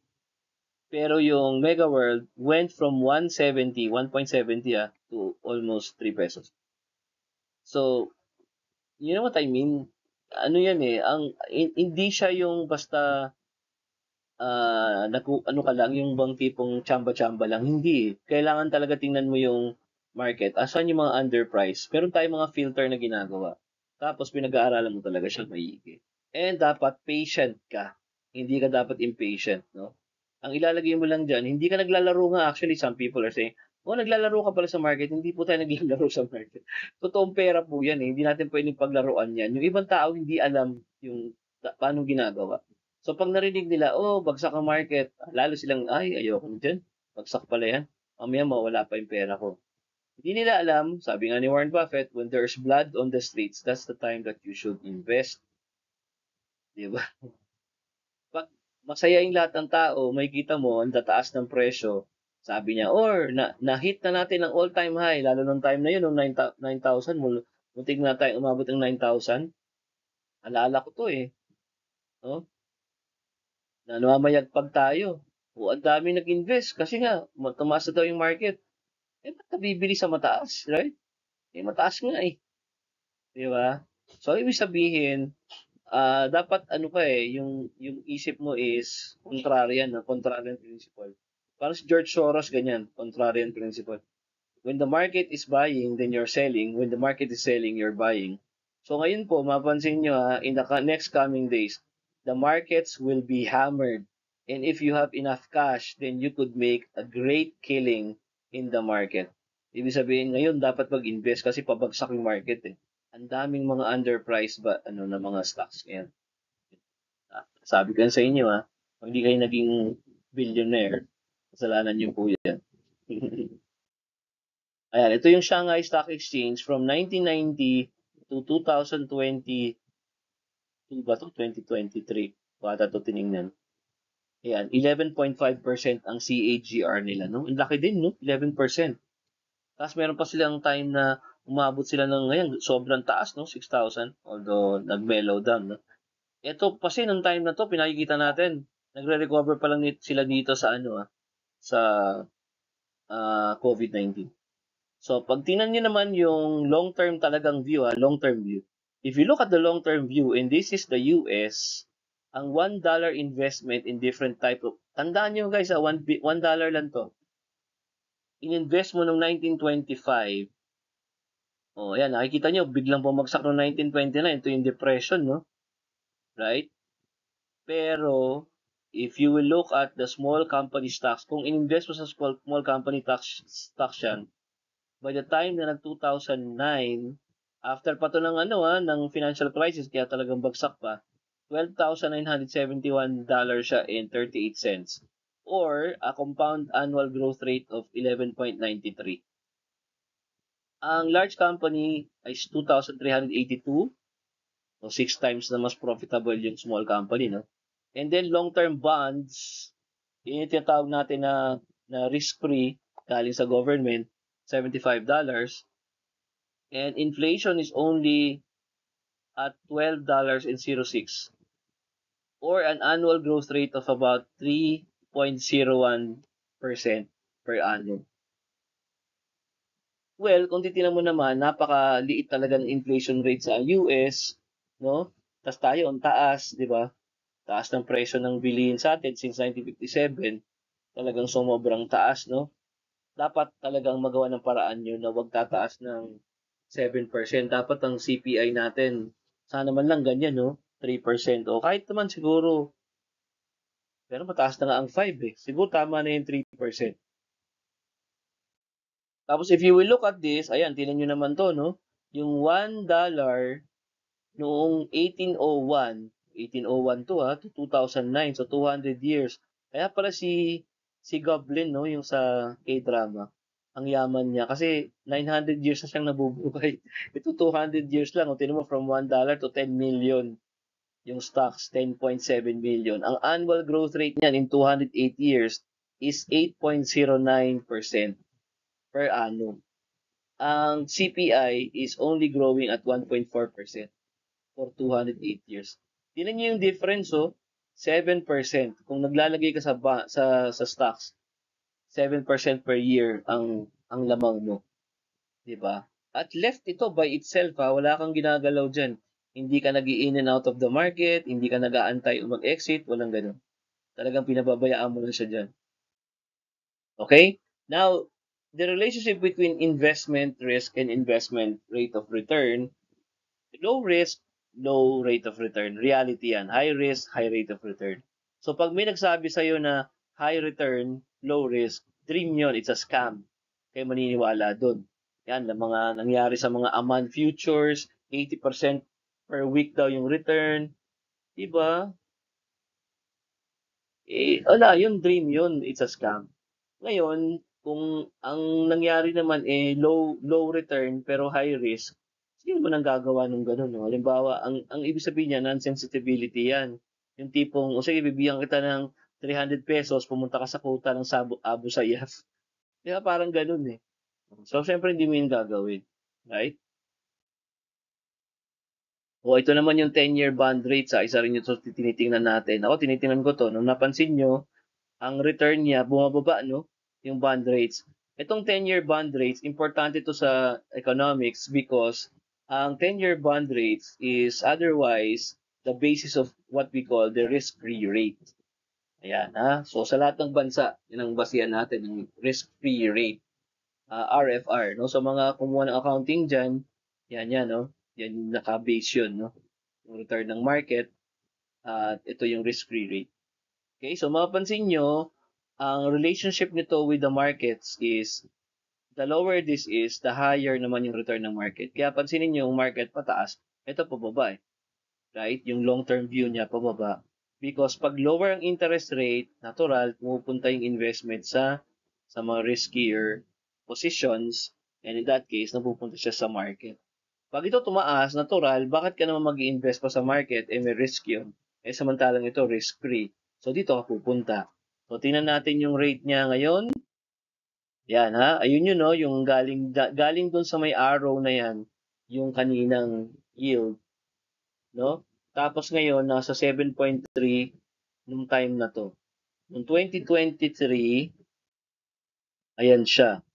Pero yung Mega World went from 170, 1.70 to almost 3 pesos. So, you know what I mean? Ano yan eh, hindi siya yung basta ano ka lang, yung bang tipong tsamba-tsamba lang. Hindi eh. Kailangan talaga tingnan mo yung market. Asan yung mga underprice? Meron tayong mga filter na ginagawa. Tapos pinag-aaralan mo talaga siya maigi. And dapat patient ka. Hindi ka dapat impatient, no? Ang ilalagay mo lang dyan, hindi ka naglalaro nga. Actually, some people are saying, oh, naglalaro ka pala sa market. Hindi po tayo naglalaro sa market. Totoong pera po yan eh. Hindi natin pwedeng paglaruan yan. Yung ibang tao hindi alam yung paano ginagawa. So pag narinig nila, oh, bagsak ang market, lalo silang, ay, ayoko dyan. Bagsak pala yan. Mamaya mawala pa yung pera ko. Hindi nila alam, sabi nga ni Warren Buffett, when there's blood on the streets, that's the time that you should invest. Di ba? Pag masaya yung lahat ng tao, may kita mo, ang tataas ng presyo. Sabi niya, or na-hit na natin ang all-time high, lalo nung time na yun, nung 9,000, muntik na tayo umabot ng 9,000. Alala ko to eh. No? Na namamayagpag tayo. O, ang dami nag-invest kasi nga, tumaas na daw yung market. Eh, ba't nabibili sa mataas, right? Eh, mataas nga eh. Di ba? So, ibig sabihin, dapat ano ka eh, yung isip mo is contrarian, no? Contrarian principle. Parang si George Soros, ganyan, contrarian principle. When the market is buying, then you're selling. When the market is selling, you're buying. So ngayon po, mapansin nyo in the next coming days, the markets will be hammered. And if you have enough cash, then you could make a great killing in the market. Ibig sabihin, ngayon dapat mag-invest kasi pabagsak yung market eh. Ang daming mga underpriced na mga stocks ngayon. Sabi ko sa inyo pag hindi kayo naging billionaire, kasalanan niyo po yan. Ayan, ito yung Shanghai Stock Exchange from 1990 to 2022 ba to? 2023. Bata to tiningnan. Ayan, 11.5% ang CAGR nila, no? Ang laki din, no? 11%. Tapos meron pa silang time na umabot sila ng ngayon, sobrang taas, no? 6,000. Although, nag-mellow down, no? Ito, kasi nung time na to, pinakikita natin, nagre-recover pa lang sila dito sa sa COVID-19. So, pag tinan niyo naman yung long-term talagang view, long-term view. If you look at the long-term view, and this is the US, ang $1 investment in different type of, tandaan niyo guys, $1 lang to. In-invest mo noong 1925, ayan, nakikita niyo, biglang bumagsak noong 1929, ito yung depression, no? Right? Pero, if you will look at the small company stocks, kung in-invest mo sa small company stocks yan, by the time na nag-2009, after pa to ng ng financial crisis, kaya talagang bagsak pa, $12,971 siya and 38 cents. Or a compound annual growth rate of 11.93. Ang large company is 2,382, o 6 times na mas profitable yung small company, no? And then long-term bonds, yun yung tinatawag natin na risk-free galing sa government, $75. And inflation is only at $12.06 or an annual growth rate of about 3.01% per annum. Well, kung titingnan mo naman, napakaliit talaga ng inflation rate sa US, no? Tas tayo ang taas, di ba? Taas ng presyo ng bilihin sa atin since 1957, talagang sumobrang taas, no? Dapat talagang magawa ng paraan yun na wag tataas ng 7%. Dapat ang CPI natin, sana man lang ganyan, no? 3%. O kahit naman siguro, pero mataas na nga ang 5 eh. Siguro tama na yung 3%. Tapos if you will look at this, ayan, tingnan nyo naman to, no? Yung $1 noong 1801 to ha, to 2009, so 200 years. Kaya pala si Goblin, no, yung sa K-drama, ang yaman niya kasi 900 years na siyang nabubuhay. Ito 200 years lang, o tingnan mo from $1 to 10 million yung stocks, 10.7 million. Ang annual growth rate niyan in 208 years is 8.09% per annum. Ang CPI is only growing at 1.4% for 208 years. Tingnan niyo yung difference, oh. 7%. Kung naglalagay ka sa stocks, 7% per year ang lamang mo, 'di ba? At left ito by itself, ha, wala kang ginagalaw diyan. Hindi ka nag-in and out of the market, hindi ka nag-aantay o mag-exit, walang ganoon. Talagang pinababayaan mo lang siya diyan. Okay? Now, the relationship between investment risk and investment rate of return, low risk, low rate of return. Reality yan. High risk, high rate of return. So, pag may nagsabi sa'yo na high return, low risk, dream yun, it's a scam. Kaya maniniwala dun. Yan, ang mga nangyari sa mga Aman futures, 80% per week daw yung return. Diba? Wala, yung dream yun, it's a scam. Ngayon, kung ang nangyari naman low return pero high risk, sino mo nang gagawa ng gano'n, no? Halimbawa, ang ibig sabihin niya, non-sensitivity yan. Yung tipong, o sige, bibigyan kita ng 300 pesos, pumunta ka sa quota ng Abu Sayyaf. Di ba, parang gano'n eh. So, syempre, hindi mo yun gagawin. Right? O, ito naman yung 10-year bond rate sa isa rin ito tinitingnan natin. Ako, tinitingnan ko to. Nung napansin nyo, ang return niya bumababa, no? Yung bond rates. Itong 10-year bond rates, importante to sa economics because ang 10-year bond rates is otherwise the basis of what we call the risk-free rate. Ayan, ha? So, sa lahat ng bansa, yun ang basihan natin, ng risk-free rate, RFR, no? So, mga kumuha ng accounting dyan, yan, no? Yan yung naka-base yun, no? Yung return ng market, at ito yung risk-free rate. Okay, so mapapansin nyo, ang relationship nito with the markets is the lower this is, the higher naman yung return ng market. Kaya pansinin nyo, yung market pataas, ito pababa eh. Right? Yung long-term view niya pababa. Because pag lower ang interest rate, natural, pumupunta yung investment sa mga riskier positions, and in that case, napupunta siya sa market. Pag ito tumaas, natural, bakit ka naman mag-i-invest pa sa market? May risk yun. Samantalang ito, risk-free. So, dito ka pupunta. So, tingnan natin yung rate niya ngayon. Yan, ha? Ayun yun, no? Yung galing dun sa may arrow na yan, yung kaninang yield, no? Tapos ngayon, nasa 7.3 nung time na to. Noong 2023, ayan siya,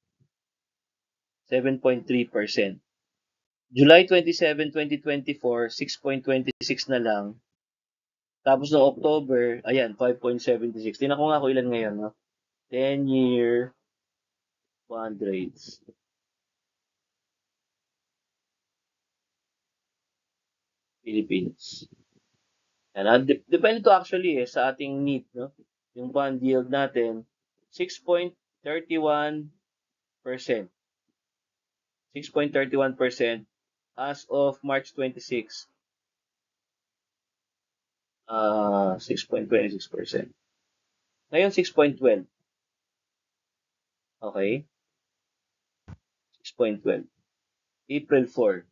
7.3%. July 27, 2024, 6.26 na lang. Tapos no October, ayan, 5.76. Tingnan ko nga kung ilan ngayon, no? 10-year bond rates. Philippines. Yan, depende to actually sa ating need, no? Yung bond yield natin, 6.31%. 6.31% as of March 26. 6.26%. Ngayon, 6.12. Okay? 6.12. April 4.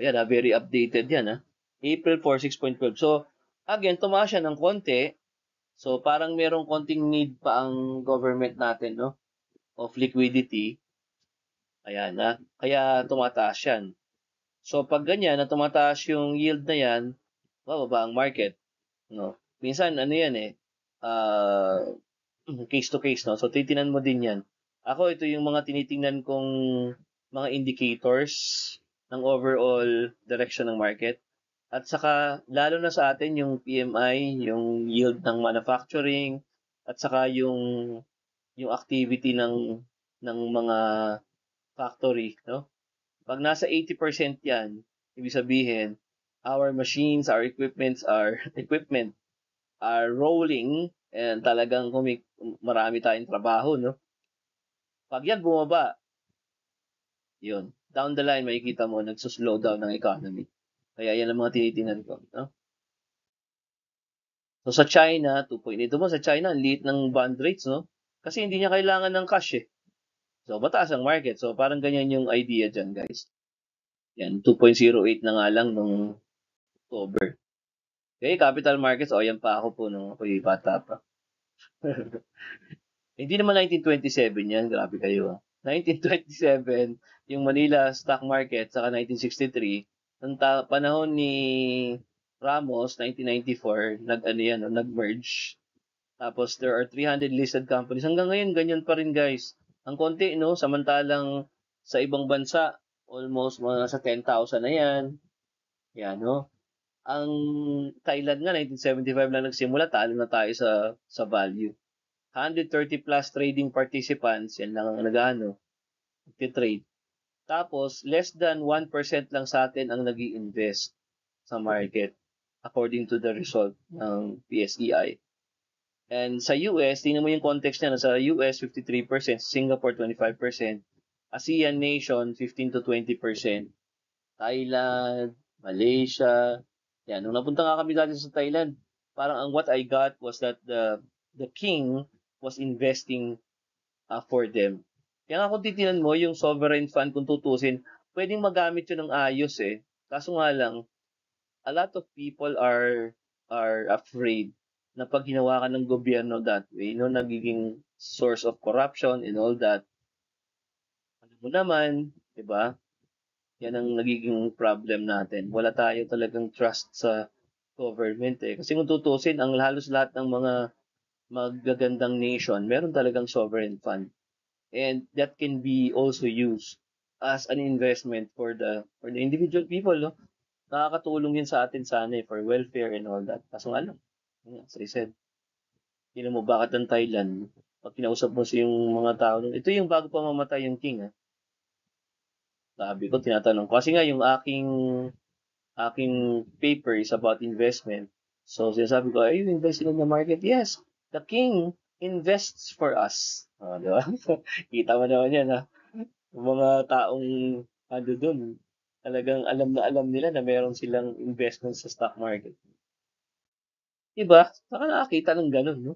Ayan, very updated yan, ha? April 4, 6.12. So, again, tumaas siya ng konti. So, parang merong konting need pa ang government natin, no? Of liquidity. Ayan, ha? Kaya tumataas yan. So pag ganyan na tumataas yung yield na yan, bababa ang market, no? Minsan ano yan ah case to case, no? So titinan mo din yan. Ako ito yung mga tinitingnan kong mga indicators ng overall direction ng market. At saka lalo na sa atin yung PMI, yung yield ng manufacturing, at saka yung activity ng mga factory, no? Pag nasa 80% 'yan, ibig sabihin our machines, our equipments are equipment are rolling and talagang marami tayong trabaho, no? Pag 'yan bumaba, 'yun. Down the line makikita mo nagso-slow down ng economy. Kaya 'yan ang mga tinitingnan ko, no? So sa China, 2.8 mo sa China, ang liit ng bond rates, no? Kasi hindi niya kailangan ng cash eh. So mataas ang market. So parang ganyan yung idea diyan, guys. Yan, 2.08 na nga lang nung October. Okay, capital markets, o yan pa ako po nung ako'y bata pa. Hindi naman 1927 yan, grabe kayo 1927, yung Manila stock market, saka 1963, nung panahon ni Ramos, 1994, nag-ano yan, no, nag-merge. Tapos there are 300 listed companies. Hanggang ngayon, ganyan pa rin guys. Ang konti, no? Samantalang sa ibang bansa, almost mga sa 10,000 na yan. Yan, no? Ang Thailand nga, 1975 lang nagsimula, talo na tayo sa value. 130 plus trading participants, yan lang ang nag-ano, trade. Tapos, less than 1% lang sa atin ang nag invest sa market according to the result ng PSEI. And sa US, tingnan mo yung context niya. Sa US, 53%, Singapore, 25%, ASEAN nation, 15 to 20%, Thailand, Malaysia. Yan, nung napunta nga kami dati sa Thailand, parang ang what I got was that the king was investing for them. Kaya nga kung titinan mo, yung sovereign fund, kung tutusin, pwedeng magamit yun ng ayos eh. Kaso nga lang, a lot of people are afraid na pag ginawa ka ng gobyerno that way, no, nagiging source of corruption and all that. Ano mo naman, di ba? Yan ang nagiging problem natin. Wala tayo talagang trust sa government eh. Kasi kung tutusin, ang halos lahat ng mga magagandang nation, meron talagang sovereign fund. And that can be also used as an investment for the individual people, no? Nakakatulong yun sa atin sana for welfare and all that. Kaso nga lang, as I said, tingnan mo bakit ang Thailand, pag kinausap mo yung mga tao, ito yung bago pa mamatay yung king, sabi ko, tinatanong ko. Kasi nga, yung aking paper is about investment. So, sinasabi ko, are you investing in the market? Yes, the king invests for us. Di ba? Kita mo naman yan, ha? Yung mga taong ano dun, talagang alam na alam nila na meron silang investment sa stock market. Diba? Saka nakakita ng ganun, no?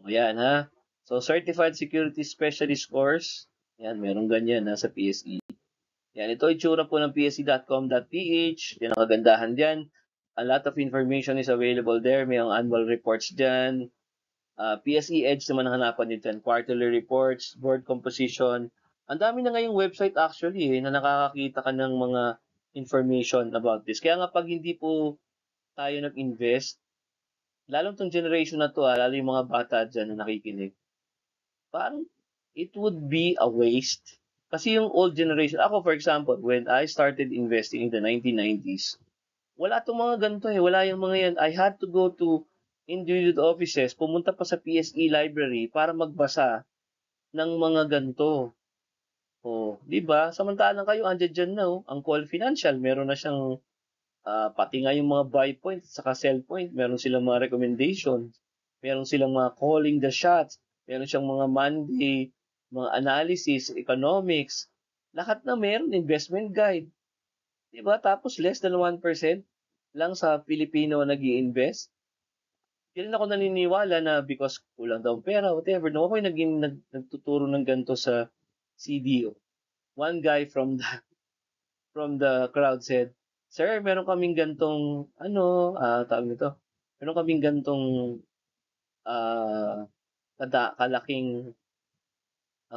O yan, ha? So, Certified Security Specialist course. Yan, meron ganyan na sa PSE. Yan, ito itsura po ng psc.com.ph. Yan ang kagandahan dyan. A lot of information is available there. May ang annual reports dyan. PSE Edge naman ang hanapan nyo dyan. Quarterly reports, board composition. Ang dami na ngayong website actually na nakakakita ka ng mga information about this. Kaya nga pag hindi po tayo nag-invest, lalong tong generation na to, lalo yung mga bata dyan na nakikinig, parang it would be a waste. Kasi yung old generation, ako for example, when I started investing in the 1990s, wala tong mga ganito eh. Wala yung mga yan. I had to go to individual offices, pumunta pa sa PSE library para magbasa ng mga ganito. Oh, 'di ba? Samantalang kayo andiyan diyan na oh. Ang Call Financial, meron na siyang pati nga yung mga buy point saka sell point, meron silang mga recommendations. Meron silang mga calling the shots, meron siyang mga Monday, mga analysis, economics. Lahat na meron investment guide. 'Di ba? Tapos less than 1% lang sa Pilipino nag-i-invest. Hindi rin ako naniniwala na because kulang daw pera, whatever. No, ako'y nagtuturo ng ganito sa CDO. One guy from the crowd said, "Sir, meron kaming gantong tawag nito. Meron kaming gantong ah kalaking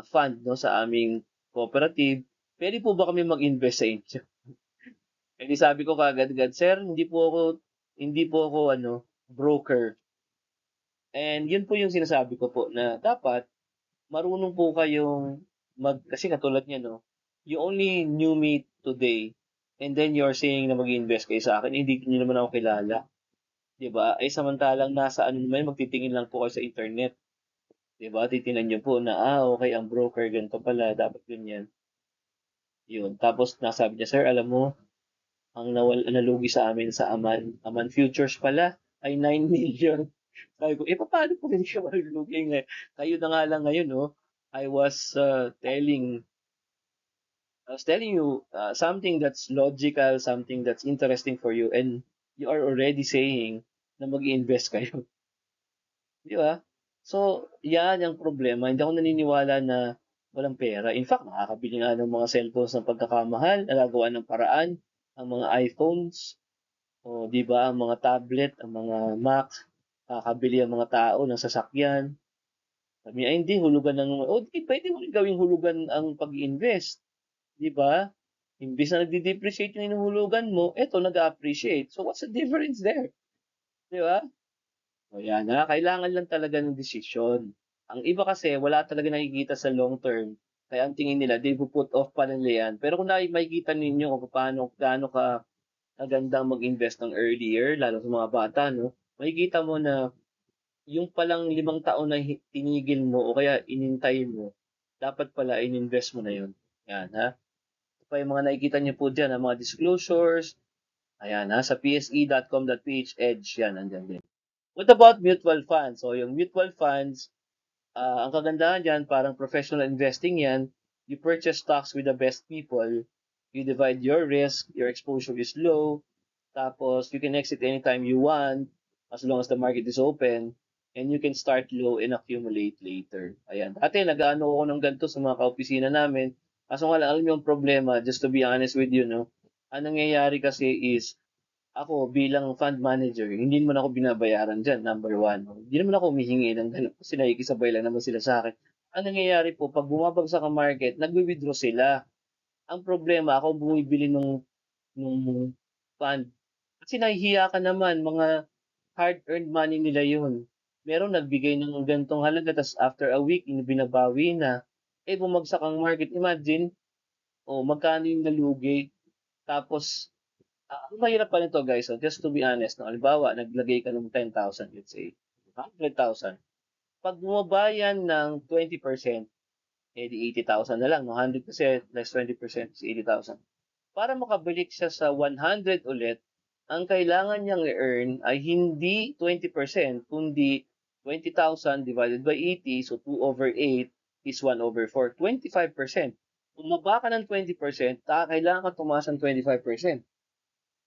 fund no sa aming cooperative. Pwede po ba kami mag-invest sa inyo?" Eh di sabi ko kaagad-agad, "Sir, hindi po ako ano, broker." And yun po yung sinasabi ko po na dapat marunong po kayong kasi katulad niyan 'no, you only knew me today and then you're saying na mag-iinvest kayo sa akin, hindi niyo naman ako kilala, 'di ba? Eh, samantalang nasa ano naman, magtitingin lang po kayo sa internet, 'di ba? Titingnan niyo po na, okey ang broker ganito pala, dapat ganyan, yun. Tapos nasabi niya, "Sir, alam mo, ang nalugi sa amin sa Aman Futures pala ay 9 million." Sabi ko, papaano po hindi ka malulugi ngayon? Kayo na nga lang ngayon 'no, I was, telling you something that's logical, something that's interesting for you, and you are already saying na mag-invest kayo, di ba? So, yan ang problema. Hindi ako naniniwala na walang pera. In fact, nakakabili nga ng mga cellphones ng pagkakamahal, nagagawa ng paraan, ang mga iPhones, o di ba, ang mga tablet, ang mga Mac, kakabili ang mga tao ng sasakyan. Sabi niya, "Ay, hindi, hulugan ng, di, pwede mo rin gawing hulugan ang pag-invest. Di ba? Imbis na nagde-depreciate yung hinuhulugan mo, eto nag-appreciate. So what's the difference there? Di ba? O yan na, kailangan lang talaga ng desisyon. Ang iba kasi wala talaga nakikita sa long term. Kaya ang tingin nila, they will put off pa nila yan. Pero kung makikita ninyo kung gaano ka kagandang mag-invest ng earlier, lalo sa mga bata, no? Makikita mo na yung palang 5 taon na tinigil mo o kaya inintay mo, dapat pala ininvest mo na yun. Yan, ha? Pa yung mga nakikita niyo po dyan, ang mga disclosures, ayan, nasa pse.com.ph edge yan, andyan din. What about mutual funds? So, yung mutual funds, ang kagandahan dyan, parang professional investing yan. You purchase stocks with the best people. You divide your risk. Your exposure is low. Tapos, you can exit anytime you want as long as the market is open. And you can start low and accumulate later. Ayan. Dati, nag-ano ako ng ganito sa mga kaopisina namin. Kaso nga lang, alam niyo yung problema, just to be honest with you, no? Ang nangyayari kasi is, ako bilang fund manager, hindi naman ako binabayaran dyan, number one. Hindi naman ako humihingi ng ganun kasi nakikisabay lang naman sila sa akin. Ang nangyayari po, pag bumabagsak ang market, nagwi-withdraw sila. Ang problema, ako bumibili nung fund. Kasi nahihiya ka naman, mga hard-earned money nila yun. Meron nagbigay ng gantong halaga, tas after a week, binabawi na. Bumagsak ang market. Imagine, magkano yung nalugi. Tapos, ang mahirap pa nito guys, so just to be honest, no, halimbawa, naglagay ka ng 10,000, let's say, 100,000. Pag bumaba yan ng 20%, di 80,000 na lang, no? 100% less 20% is 80,000. Para makabalik siya sa 100 ulit, ang kailangan niyang i-earn ay hindi 20%, kundi 20,000 divided by 80, so 2 over 8 is 1 over 4, 25%. Kung mababa ka ng 20%, kailangan ka tumaas ng 25%.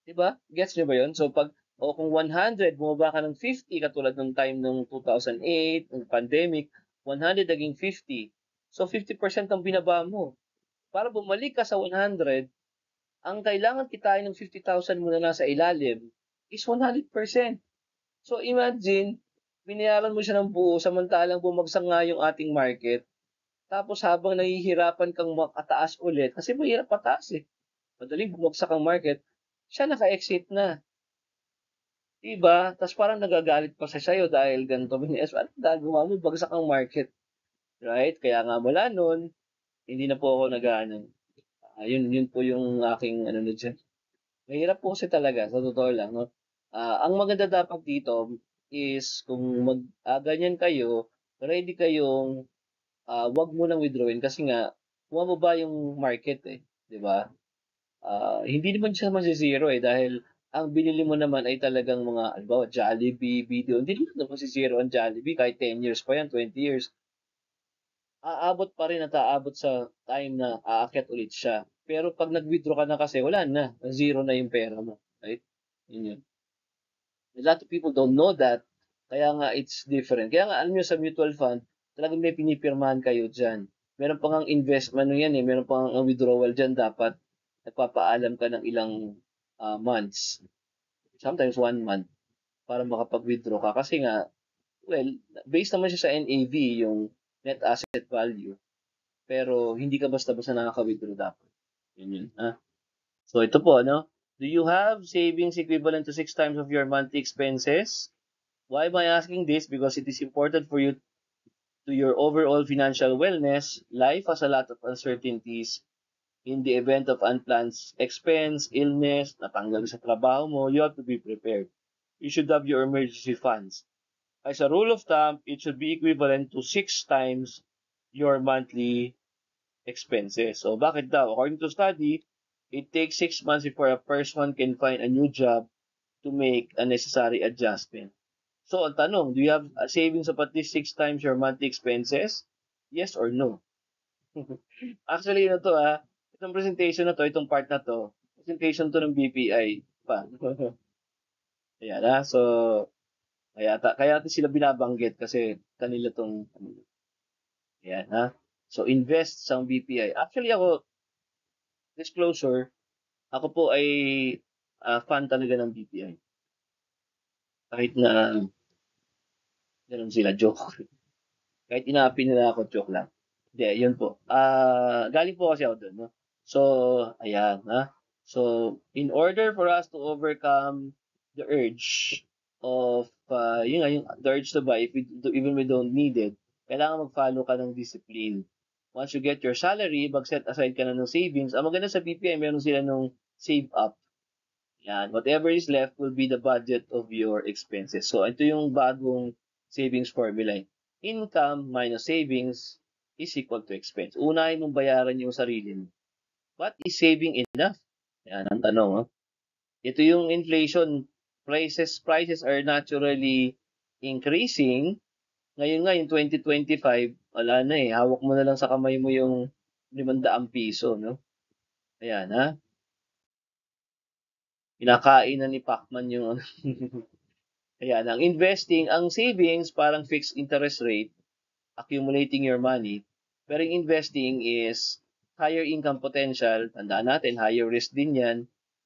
'Di ba? Gets niyo ba 'yun? So pag kung 100 bumaba ka ng 50 katulad ng time nung 2008, ng pandemic, 100 naging 50. So 50% ang binaba mo. Para bumalik ka sa 100, ang kailangan kitain ng 50,000 mo na nasa ilalim is 100%. So imagine, binayaran mo siya ng buo samantalang bumagsak nga yung ating market. Tapos habang nahihirapan kang makataas ulit, kasi mahirap pataas eh. Madaling bumagsak ang market, siya naka-exit na. Diba? Tapos parang nagagalit pa siya sa'yo dahil ganito. Ano gagawa mo? Bagsak ang market. Right? Kaya nga mula nun, hindi na po ako nag-ano. Yun po yung aking ano na dyan. Mahirap po kasi talaga, sa totoo lang. No? Ang maganda dapat dito is kung ganyan kayo, ready kayong wag mo nang withdrawin kasi nga, bumababa yung market eh. Di ba? Hindi naman siya masi-zero eh dahil ang binili mo naman ay talagang mga halimbawa Jollibee, Video. Hindi naman masi-zero ang Jollibee kahit 10 years pa yan, 20 years. Aabot pa rin at aabot sa time na aakyat ulit siya. Pero pag nag-withdraw ka na kasi, wala na. Zero na yung pera mo. Right? Yun yun. A lot of people don't know that. Kaya nga it's different. Kaya nga alam nyo sa mutual fund, talagang may pinipirmahan kayo dyan. Meron pa ngang investment ano yan eh, meron pa ngang withdrawal dyan dapat nagpapaalam ka ng ilang months. Sometimes 1 month para makapag-withdraw ka. Kasi nga, well, based naman siya sa NAV, yung net asset value. Pero hindi ka basta-basta nakaka-withdraw dapat. Yun yun. So ito po, ano? Do you have savings equivalent to 6 times of your monthly expenses? Why am I asking this? Because it is important for you to your overall financial wellness. Life has a lot of uncertainties. In the event of unplanned expense, illness, natanggal sa trabaho mo, you have to be prepared. You should have your emergency funds. As a rule of thumb, it should be equivalent to 6 times your monthly expenses. So, bakit daw? According to study, it takes 6 months before a person can find a new job to make a necessary adjustment. So, ang tanong, do you have a savings of at least 6 times your monthly expenses? Yes or no? Actually, itong presentation na to, itong part na to, presentation to ng BPI pa. Ayan so, kaya natin sila binabanggit kasi kanila tong, ayan So, invest sa BPI. Actually, ako, disclosure, ako po ay fan talaga ng BPI. Kahit na, ganun sila, joke. Kahit inaapi nila ako, joke lang. Hindi, yun po. Galing po kasi ako doon, no? So, ayan, So, in order for us to overcome the urge of, the urge to buy, even we don't need it, kailangan mag-follow ka ng discipline. Once you get your salary, mag-set aside ka na ng savings. Ang maganda sa BPI, meron sila nung save up. Yan. Whatever is left will be the budget of your expenses. So, ito yung bagong savings formula. Income minus savings is equal to expense. Unahin mong bayaran yung sarili mo. But is saving enough? Yan ang tanong. Ito yung inflation. Prices are naturally increasing. Ngayon nga, yung 2025, wala na Hawak mo na lang sa kamay mo yung 500 piso, no? Ayan, Kinakain na ni Pacman yung Ayan, ang investing, ang savings, parang fixed interest rate, accumulating your money. Pero yung investing is higher income potential. Tandaan natin, higher risk din yan.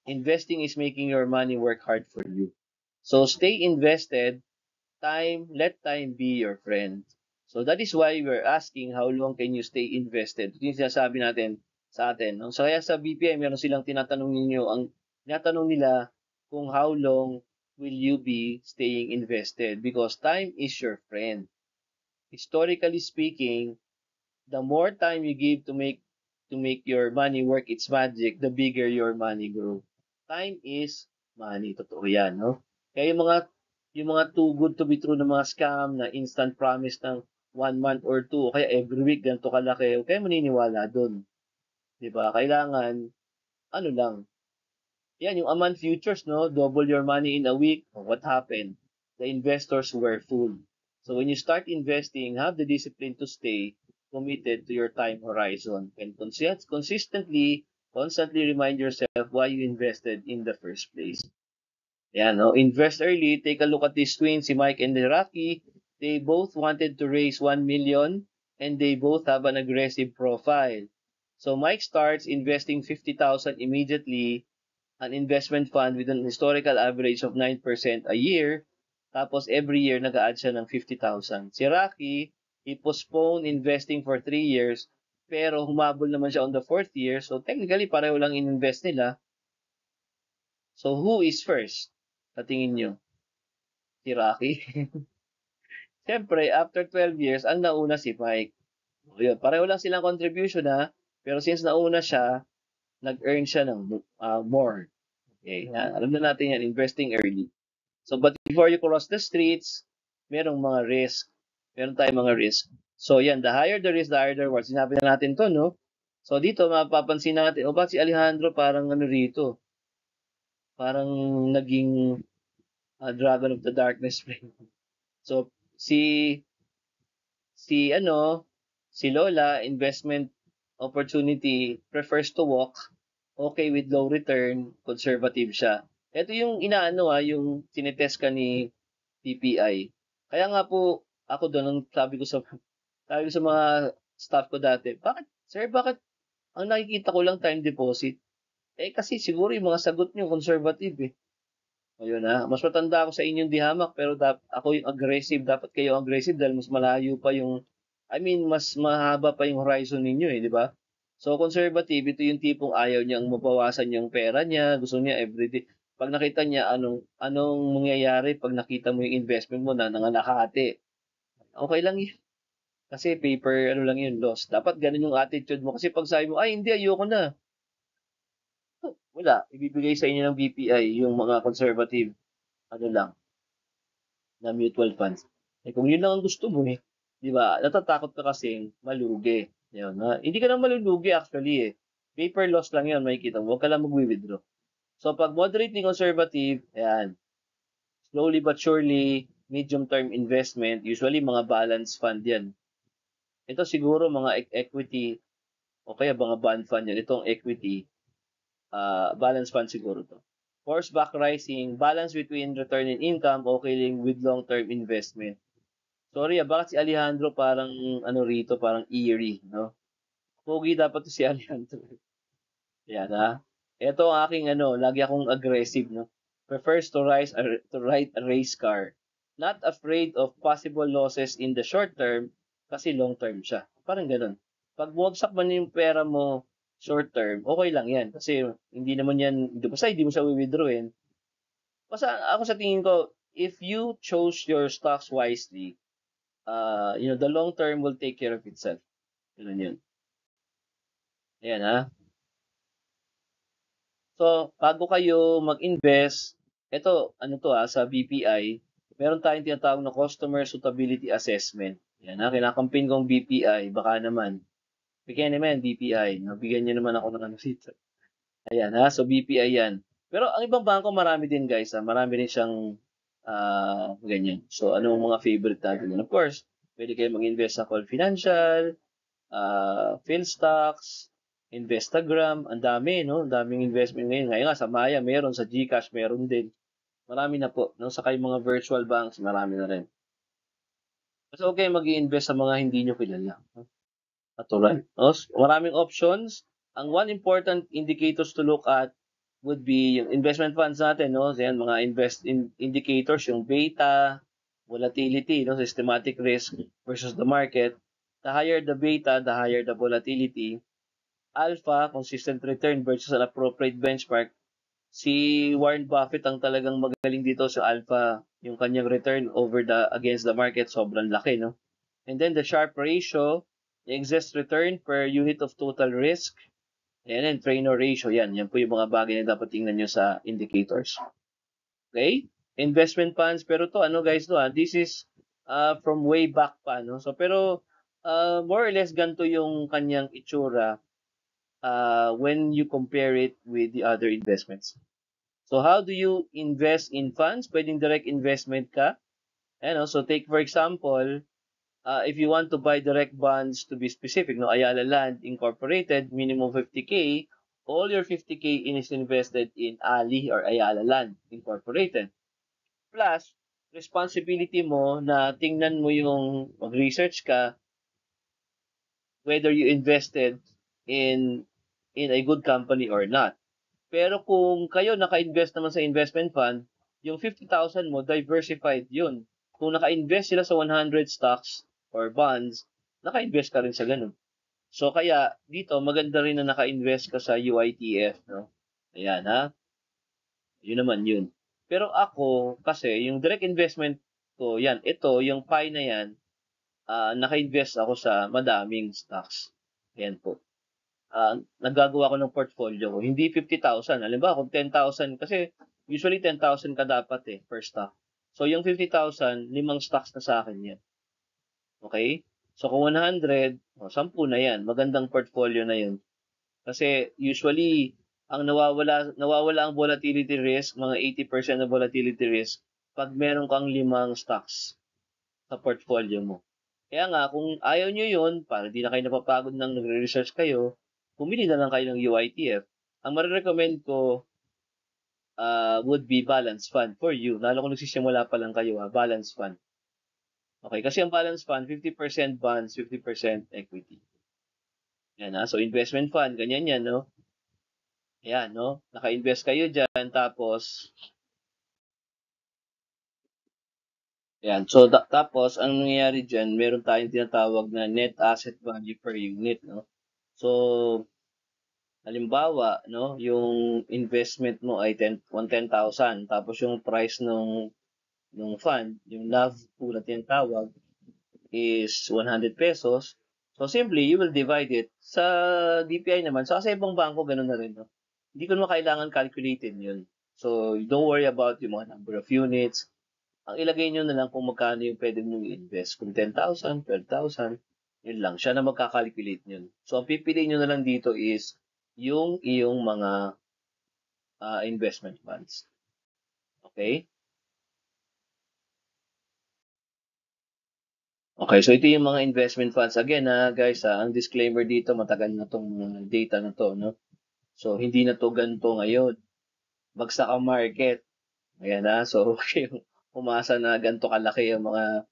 Investing is making your money work hard for you. So, stay invested. Let time be your friend. So, that is why we're asking how long can you stay invested. Ito yung sinasabi natin sa atin. So, kaya sa BPI, meron silang tinatanong nila kung how long will you be staying invested because time is your friend. Historically speaking, the more time you give to make your money work its magic, the bigger your money grow. Time is money. Totoo yan, no? Kaya yung mga too good to be true na mga scam na instant promise ng 1 month or 2, o kaya every week ganito kalaki, huwag kayo maniniwala doon. Diba? Kailangan, ano lang, yan, yung Aman Futures, no? Double your money in a week. What happened? The investors were fooled. So when you start investing, have the discipline to stay committed to your time horizon and constantly remind yourself why you invested in the first place. Yan, no? Invest early. Take a look at these twins, si Mike and Rocky. They both wanted to raise 1 million and they both have an aggressive profile. So Mike starts investing 50,000 immediately, an investment fund with an historical average of 9% a year. Tapos every year nag-a-add siya ng 50,000. Si Rocky, he postponed investing for 3 years pero humabol naman siya on the 4th year. So technically pareho lang in-invest nila. So who is first? Sa tingin nyo? Si Rocky? Siyempre, after 12 years, ang nauna si Mike. Yun, pareho lang silang contribution pero since nauna siya, nag-earn siya ng more. Okay, alam na natin yan, investing early. So, but before you cross the streets, merong mga risk. Meron tayong mga risk. So, yan, the higher the risk, the higher the reward. Sinabi na natin to, no? So, dito, mapapansin natin, ba't si Alejandro parang rito? Parang naging Dragon of the Darkness. So, si Lola, investment opportunity, prefers to walk, okay with low return, conservative siya. Ito yung yung tinetest ka ni PPI. Kaya nga po, ako doon, sabi ko sa mga staff ko dati, bakit ang nakikita ko lang time deposit? Kasi siguro yung mga sagot nyo conservative Ayun mas matanda ako sa inyong dihamak, pero ako yung aggressive. Dapat kayo aggressive dahil mas malayo pa mas mahaba pa yung horizon ninyo di ba? So, conservative, ito yung tipong ayaw niyang mabawasan yung pera niya, gusto niya everyday. Pag nakita niya anong mangyayari pag nakita mo yung investment mo na nangalahati, okay lang yun. Kasi paper, ano lang yun, loss. Dapat ganun yung attitude mo. Kasi pag sabi mo, ay hindi, ayoko na. Wala. Ibibigay sa inyo ng BPI yung mga conservative, ano lang, na mutual funds. Eh kung yun lang ang gusto mo eh, di ba? Natatakot ka kasing malugi. Yun, ha? Hindi ka na malulugi actually eh. Paper loss lang yan, makikita mo. Huwag ka lang mag-withdraw. So pag moderately conservative, ayan, slowly but surely, medium-term investment, usually mga balance fund yan. Ito siguro mga equity o kaya mga bond fund yan. Itong equity, balance fund siguro to. Horseback rising, balance between return and income, okay lang with long-term investment. Sorry bakit si Alejandro parang ano rito, parang eerie, no? Pogi dapat to si Alejandro. Yan Ito ang aking lagi akong aggressive, no? Prefers to ride a race car. Not afraid of possible losses in the short term kasi long term siya. Parang ganun. Pag bumagsak man yung pera mo short term, okay lang yan. Kasi hindi naman yan, basta hindi mo siya withdrawin. Basta ako sa tingin ko, if you chose your stocks wisely, the long term will take care of itself. Ganun yun. Ayan So, bago kayo mag-invest, ito, ano to sa BPI, meron tayong tinatawag na Customer Suitability Assessment. Yan kinakampin kong BPI, baka naman. Bigyan naman, BPI. Nabigyan niyo naman ako ng ano dito. Ayan so BPI yan. Pero ang ibang bangko marami din guys marami din siyang ganyan. So, anong mga favorite natin? And of course, pwede kayo mag-invest sa Call Financial, Finstocks, Investagram, ang dami, no? Ang daming investment ngayon. Ngayon nga, sa Maya meron, sa GCash meron din. Marami na po, no? Saka yung mga virtual banks, marami na rin. Mas okay mag-i-invest sa mga hindi nyo kilala. Natural. No? Maraming options. Ang one important indicators to look at would be yung investment funds natin, no? So, yan, mga indicators, yung beta, volatility, no? Systematic risk versus the market. The higher the beta, the higher the volatility. Alpha, consistent return versus an appropriate benchmark. Si Warren Buffett ang talagang magaling dito sa alpha, yung kanyang return over against the market, sobrang laki, no? And then the Sharpe ratio, the excess return per unit of total risk, and then trainer ratio, yan po yung mga bagay na dapat tingnan nyo sa indicators. Okay? Investment funds, pero to, guys, this is from way back pa, no? So, pero more or less ganito yung kanyang itsura when you compare it with the other investments. So how do you invest in funds? Pwedeng direct investment ka. So take for example, if you want to buy direct bonds to be specific, no, Ayala Land Incorporated, minimum 50K, all your 50K is invested in Ali or Ayala Land Incorporated. Plus, responsibility mo na tingnan mo yung mag-research ka whether you invested in a good company or not. Pero kung kayo naka-invest naman sa investment fund, yung 50,000 mo, diversified yun. Kung naka-invest sila sa 100 stocks or bonds, naka-invest ka rin sa ganun. So kaya dito maganda rin na naka-invest ka sa UITF, no? Ayan Yun naman yun. Pero ako kasi yung direct investment ko, yan, ito yung pie na yan, naka-invest ako sa madaming stocks. Ayan po. Naggagawa ko ng portfolio ko. Hindi 50,000. Alam ba, kung 10,000, kasi usually 10,000 ka dapat per stock. So, yung 50,000, 5 stocks na sa akin yan. Okay? So, kung 100, 10 na yan. Magandang portfolio na yun. Kasi usually, ang nawawala ang volatility risk, mga 80% ng volatility risk, pag meron kang 5 stocks sa portfolio mo. Kaya nga, kung ayaw nyo yun, para di na kayo napapagod nang nagre-research kayo, pumili na lang kayo ng UITF. Ang marirecommend ko would be balance fund for you. Lalo kung nagsisimula pa lang kayo, balance fund. Okay, kasi ang balance fund, 50% bonds, 50% equity. Yan So investment fund, ganyan yan, no? Ayan, no? Naka-invest kayo dyan, tapos Yan. So, tapos, ang nangyayari dyan, meron tayong tinatawag na net asset value per unit, no? So, halimbawa, no, yung investment mo ay 10,000, tapos yung price nung fund, yung NAV po na tinatawag, is 100 pesos. So, simply, you will divide it. Sa DPI naman, sa ibang bangko, ganun na rin, no? Hindi ko naman kailangan calculated yun. So, don't worry about yung mga number of units. Ang ilagay nyo na lang kung magkano yung pwede nyo i-invest. Kung 10,000, 12,000, yun lang. Siya na magkakalculate yun. So, ang pipiliin nyo na lang dito is yung iyong mga investment funds. Okay? Okay, so ito yung mga investment funds. Again, guys, ang disclaimer dito, matagal na tong data na to, no? So, hindi na to ganito ngayon. Bagsak ang market. Ayan na. So, okay, umasa na ganito kalaki ang mga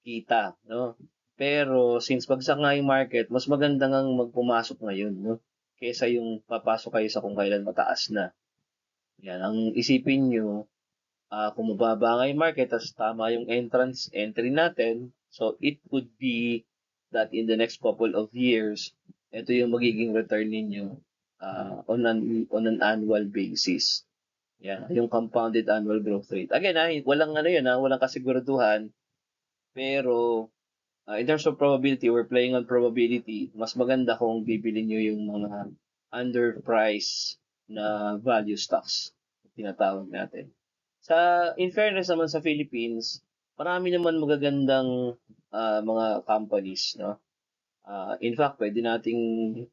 kita, no? Pero, since bagsak nga yung market, mas maganda ngang magpumasok ngayon, no? Kesa yung papasok kayo sa kung kailan mataas na. Yan, ang isipin nyo, kung mababa nga yung market, tas tama yung entry natin, so it could be that in the next couple of years, ito yung magiging return ninyo on an annual basis. Yan, yung compounded annual growth rate. Again, walang ano yun, walang kasiguraduhan, pero in terms of probability, we're playing on probability. Mas maganda kung bibili nyo yung mga underpriced na value stocks, tinatawag natin. In fairness naman sa Philippines, marami naman magagandang mga companies, no? In fact, pwede nating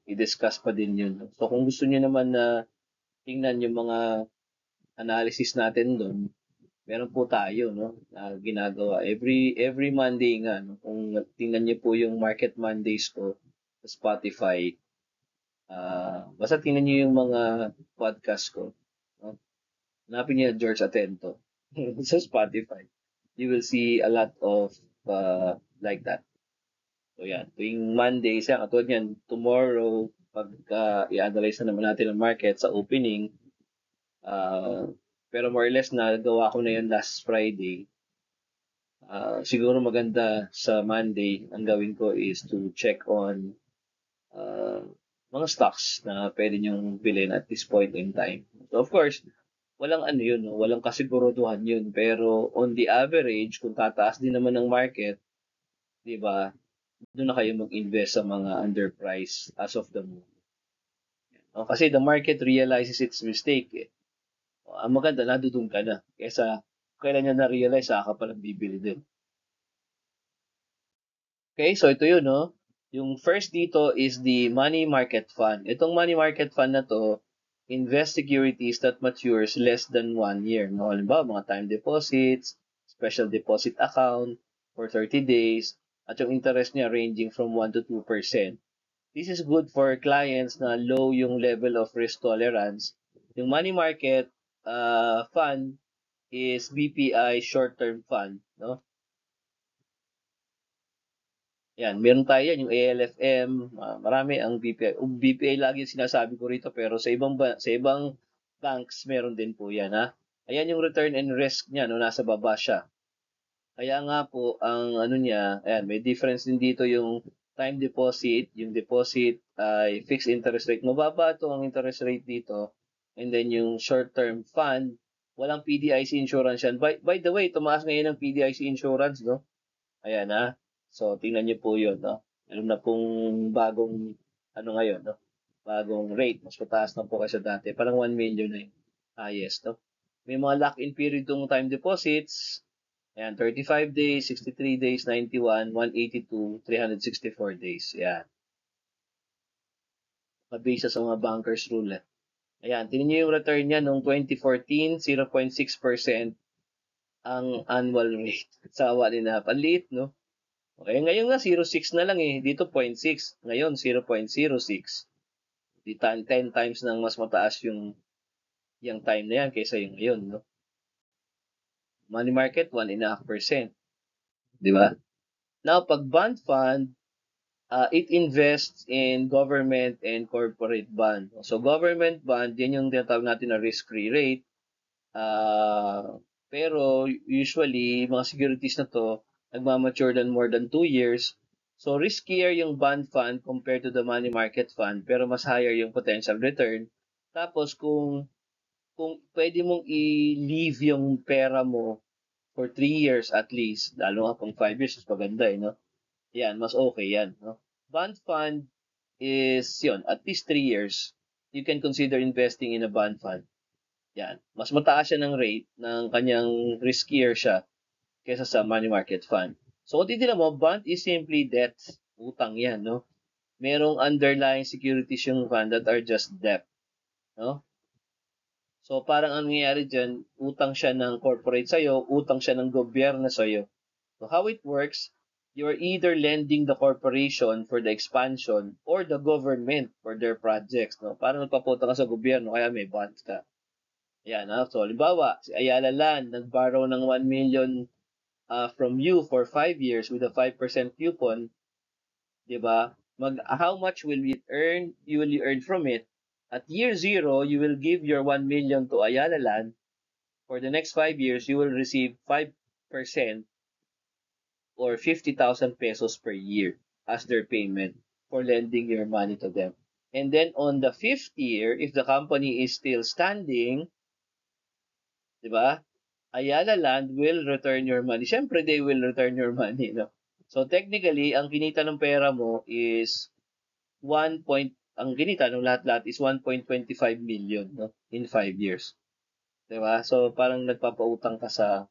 i-discuss pa din yun. So, kung gusto niyo naman na tingnan yung mga analysis natin doon, meron po tayo, no? Ginagawa. Every Monday nga, no? Kung tingnan niyo po yung Market Mondays ko sa Spotify, basta tingnan niyo yung mga podcast ko. No? Hanapin niyo George Atento sa Spotify. You will see a lot of like that. So yan, tuwing Monday siya, katulad yan, tomorrow, pag i-analyze na naman natin ang market sa opening, pero more or less nagawa ko na yun last Friday. Siguro maganda sa Monday, ang gawin ko is to check on uh, mga stocks na pwede nyong bilhin at this point in time. So of course, walang ano yun, no? Walang kasiguruduhan yun. Pero on the average, kung tataas din naman ng market, di ba, doon na kayo mag-invest sa mga underpriced as of the moment. Kasi the market realizes its mistake. Eh. Ang maganda, nadudun ka na. Kesa kailan niya na-realize, saka ka palang bibili din. Okay, so ito yun, no? Yung first dito is the money market fund. Itong money market fund na to, invest securities that matures less than 1 year. No? Halimbawa, mga time deposits, special deposit account for 30 days, at yung interest niya ranging from 1 to 2%. This is good for clients na low yung level of risk tolerance. Yung money market fund is BPI short-term fund, no? Yan, meron tayo yan, yung ALFM, marami ang BPI. BPI lagi yung sinasabi ko rito, pero sa ibang banks meron din po yan, ha? Ayan yung return and risk niya, no, nasa baba siya. Kaya nga po, ang ano niya, ayan, may difference din dito yung time deposit, yung deposit ay fixed interest rate. Mababa to ang interest rate dito. And then yung short-term fund, walang PDIC insurance yan. By the way, tumaas ngayon ang PDIC insurance, no? Ayan, ha? So, tingnan niyo po yun, no? Meron na pong bagong, ano ngayon, no? Bagong rate. Mas mataas na po kasi dati. Parang 1 million na yung highest, no? May mga lock-in period yung time deposits. Ayan, 35 days, 63 days, 91, 182, 364 days. Ayan. Mabisa sa mga bankers rule. Ayan, tingnan niyo yung return niya noong 2014, 0.6% ang annual rate. Sawa din na. Panliit, no? Okay, ngayon nga 0.6 na lang eh. Dito 0.6. Ngayon 0.06. Di 10 times nang mas mataas yung time na yan kaysa yung ngayon, no? Money market 1.5%. Di ba? Now, pag bond fund, it invests in government and corporate bond. So, government bond, yan yung tinatawag natin na risk-free rate. Pero usually, mga securities na to, nagmamature than more than 2 years. So, riskier yung bond fund compared to the money market fund, pero mas higher yung potential return. Tapos, kung pwede mong i-leave yung pera mo for 3 years at least, lalo nga kung 5 years, mas maganda no? Yan, mas okay yan, no? Bond fund is, yun, at least 3 years, you can consider investing in a bond fund. Yan. Mas mataas siya ng rate ng kanyang riskier siya kaysa sa money market fund. So, kung titignan mo, bond is simply debt. Utang yan, no? Merong underlying securities yung fund that are just debt, no? So, parang ang nangyayari dyan, utang siya ng corporate sa'yo, utang siya ng gobyerno sa'yo. So, how it works, you're either lending the corporation for the expansion or the government for their projects, no? Parang nagpapunta ka sa gobyerno, kaya may bonds ka. Yan, ha? So, halimbawa, si Ayala Land, nag-borrow ng 1 million from you for 5 years with a 5% coupon, di ba? How much will you earn from it? At year zero, you will give your 1 million to Ayala Land. For the next 5 years, you will receive 5% or 50,000 pesos per year as their payment for lending your money to them. And then on the fifth year, if the company is still standing, di ba? Ayala Land will return your money. Siyempre, they will return your money, no? So, technically, ang kinita ng pera mo is 1 point, ang kinita ng lahat-lahat is 1.25 million, no? In 5 years. Diba? So, parang nagpapautang ka sa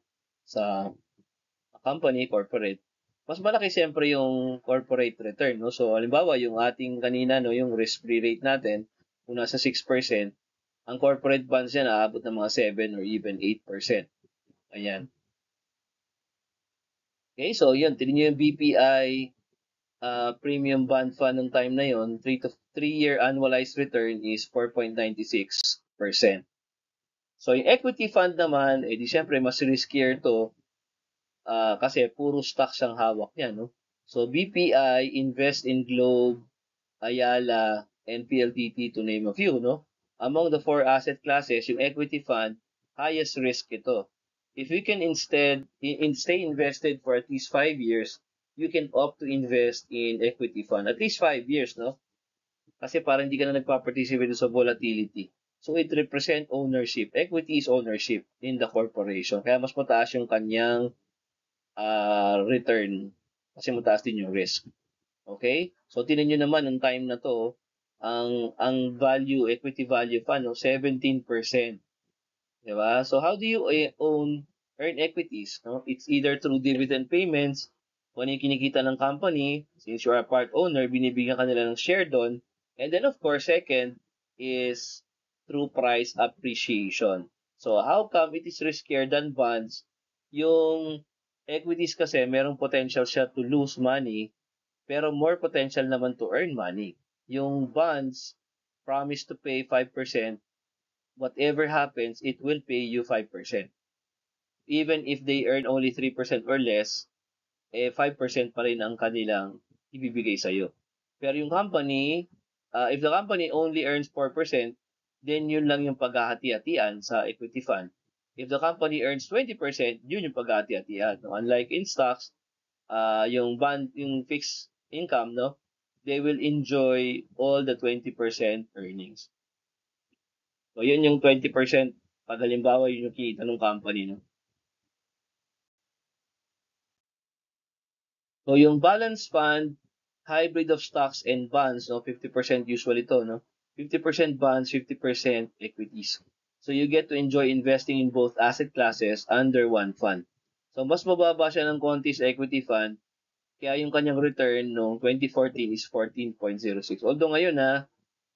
company, corporate. Mas malaki siyempre yung corporate return, no? So, halimbawa, yung ating kanina, no, yung risk-free rate natin, kung nasa 6%, ang corporate bonds yan, aabot ng mga 7 or even 8%. Ayan. Okay, so yun, tingnan nyo yung BPI premium bond fund ng time na yon, 3-year annualized return is 4.96%. So yung equity fund naman, di syempre mas riskier to kasi puro stocks ang hawak niya, no? So BPI invest in Globe, Ayala, and PLDT to name a few, no? Among the 4 asset classes, yung equity fund, highest risk ito. If you can instead stay invested for at least 5 years, you can opt to invest in equity fund. At least 5 years, no? Kasi parang hindi ka na nagpa-participate sa volatility. So it represent ownership. Equity is ownership in the corporation. Kaya mas mataas yung kanyang return kasi mataas din yung risk. Okay? So tinan niyo naman ang time na to, ang value, equity value fund, no, 17%. Di ba? So how do you earn equities? No? It's either through dividend payments, kung ano yung kinikita ng company, since you are a part owner, binibigyan ka nila ng share doon. And then of course, second is through price appreciation. So how come it is riskier than bonds? Yung equities kasi merong potential siya to lose money, pero more potential naman to earn money. Yung bonds promise to pay 5%, whatever happens, it will pay you 5%. Even if they earn only 3% or less, 5% pa rin ang kanilang ibibigay sa'yo. Pero yung company, if the company only earns 4%, then yun lang yung paghahati-hatian sa equity fund. If the company earns 20%, yun yung paghahati-hatian. No? Unlike in stocks, yung fixed income, no, they will enjoy all the 20% earnings. So, yun yung 20%, pag halimbawa yun yung kita ng company, no. So, yung balance fund, hybrid of stocks and bonds, no, 50% usually to, no. 50% bonds, 50% equities. So, you get to enjoy investing in both asset classes under one fund. So, mas mababa siya ng konti sa equity fund, kaya yung kanyang return noong 2014 is 14.06. Although ngayon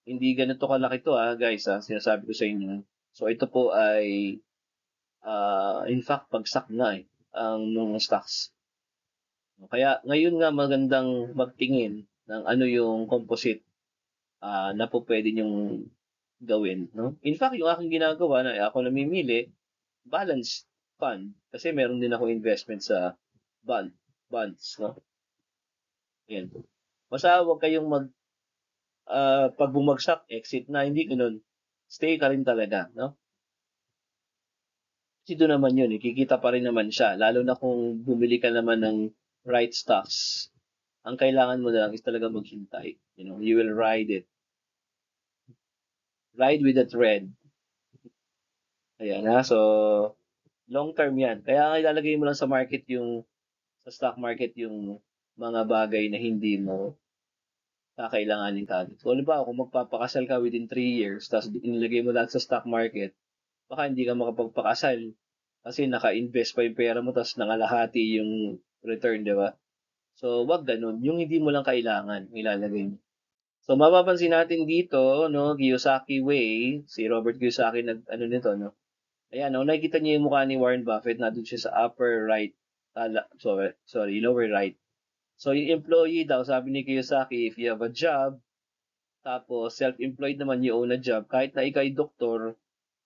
hindi ganito kalaki to guys sinasabi ko sa inyo. So ito po ay in fact pagsak na ang ng stocks. Kaya ngayon nga magandang magtingin ng ano yung composite na po pwede nyong gawin, no? In fact, yung aking ginagawa na ako namimili, balanced fund kasi meron din ako investment sa bonds, no? Yan. Basta huwag kayong pag bumagsak, exit na, hindi ganun. Stay ka rin talaga, no? Kasi doon naman yun, kikita pa rin naman siya. Lalo na kung bumili ka naman ng right stocks Ang kailangan mo na lang is talaga maghintay. You will ride it. Ride with the trend. Ayan ha. So, long term yan. Kaya nga ilalagay mo lang sa stock market yung mga bagay na hindi mo kakailanganin kagad. So, halimbawa, kung magpapakasal ka within 3 years, tapos inilagay mo lahat sa stock market, baka hindi ka makapagpakasal kasi naka-invest pa yung pera mo tapos nangalahati yung return, di ba? So, wag ganun. Yung hindi mo lang kailangan, ilalagay mo. So, mapapansin natin dito, no, Kiyosaki Way, si Robert Kiyosaki ano nito, no? Ayan, no, nakikita niyo yung mukha ni Warren Buffett, nandun siya sa upper right, lower right. So, yung employee daw, sabi ni Kiyosaki, if you have a job, tapos self-employed naman, you own a job, kahit na ikaw ay doktor,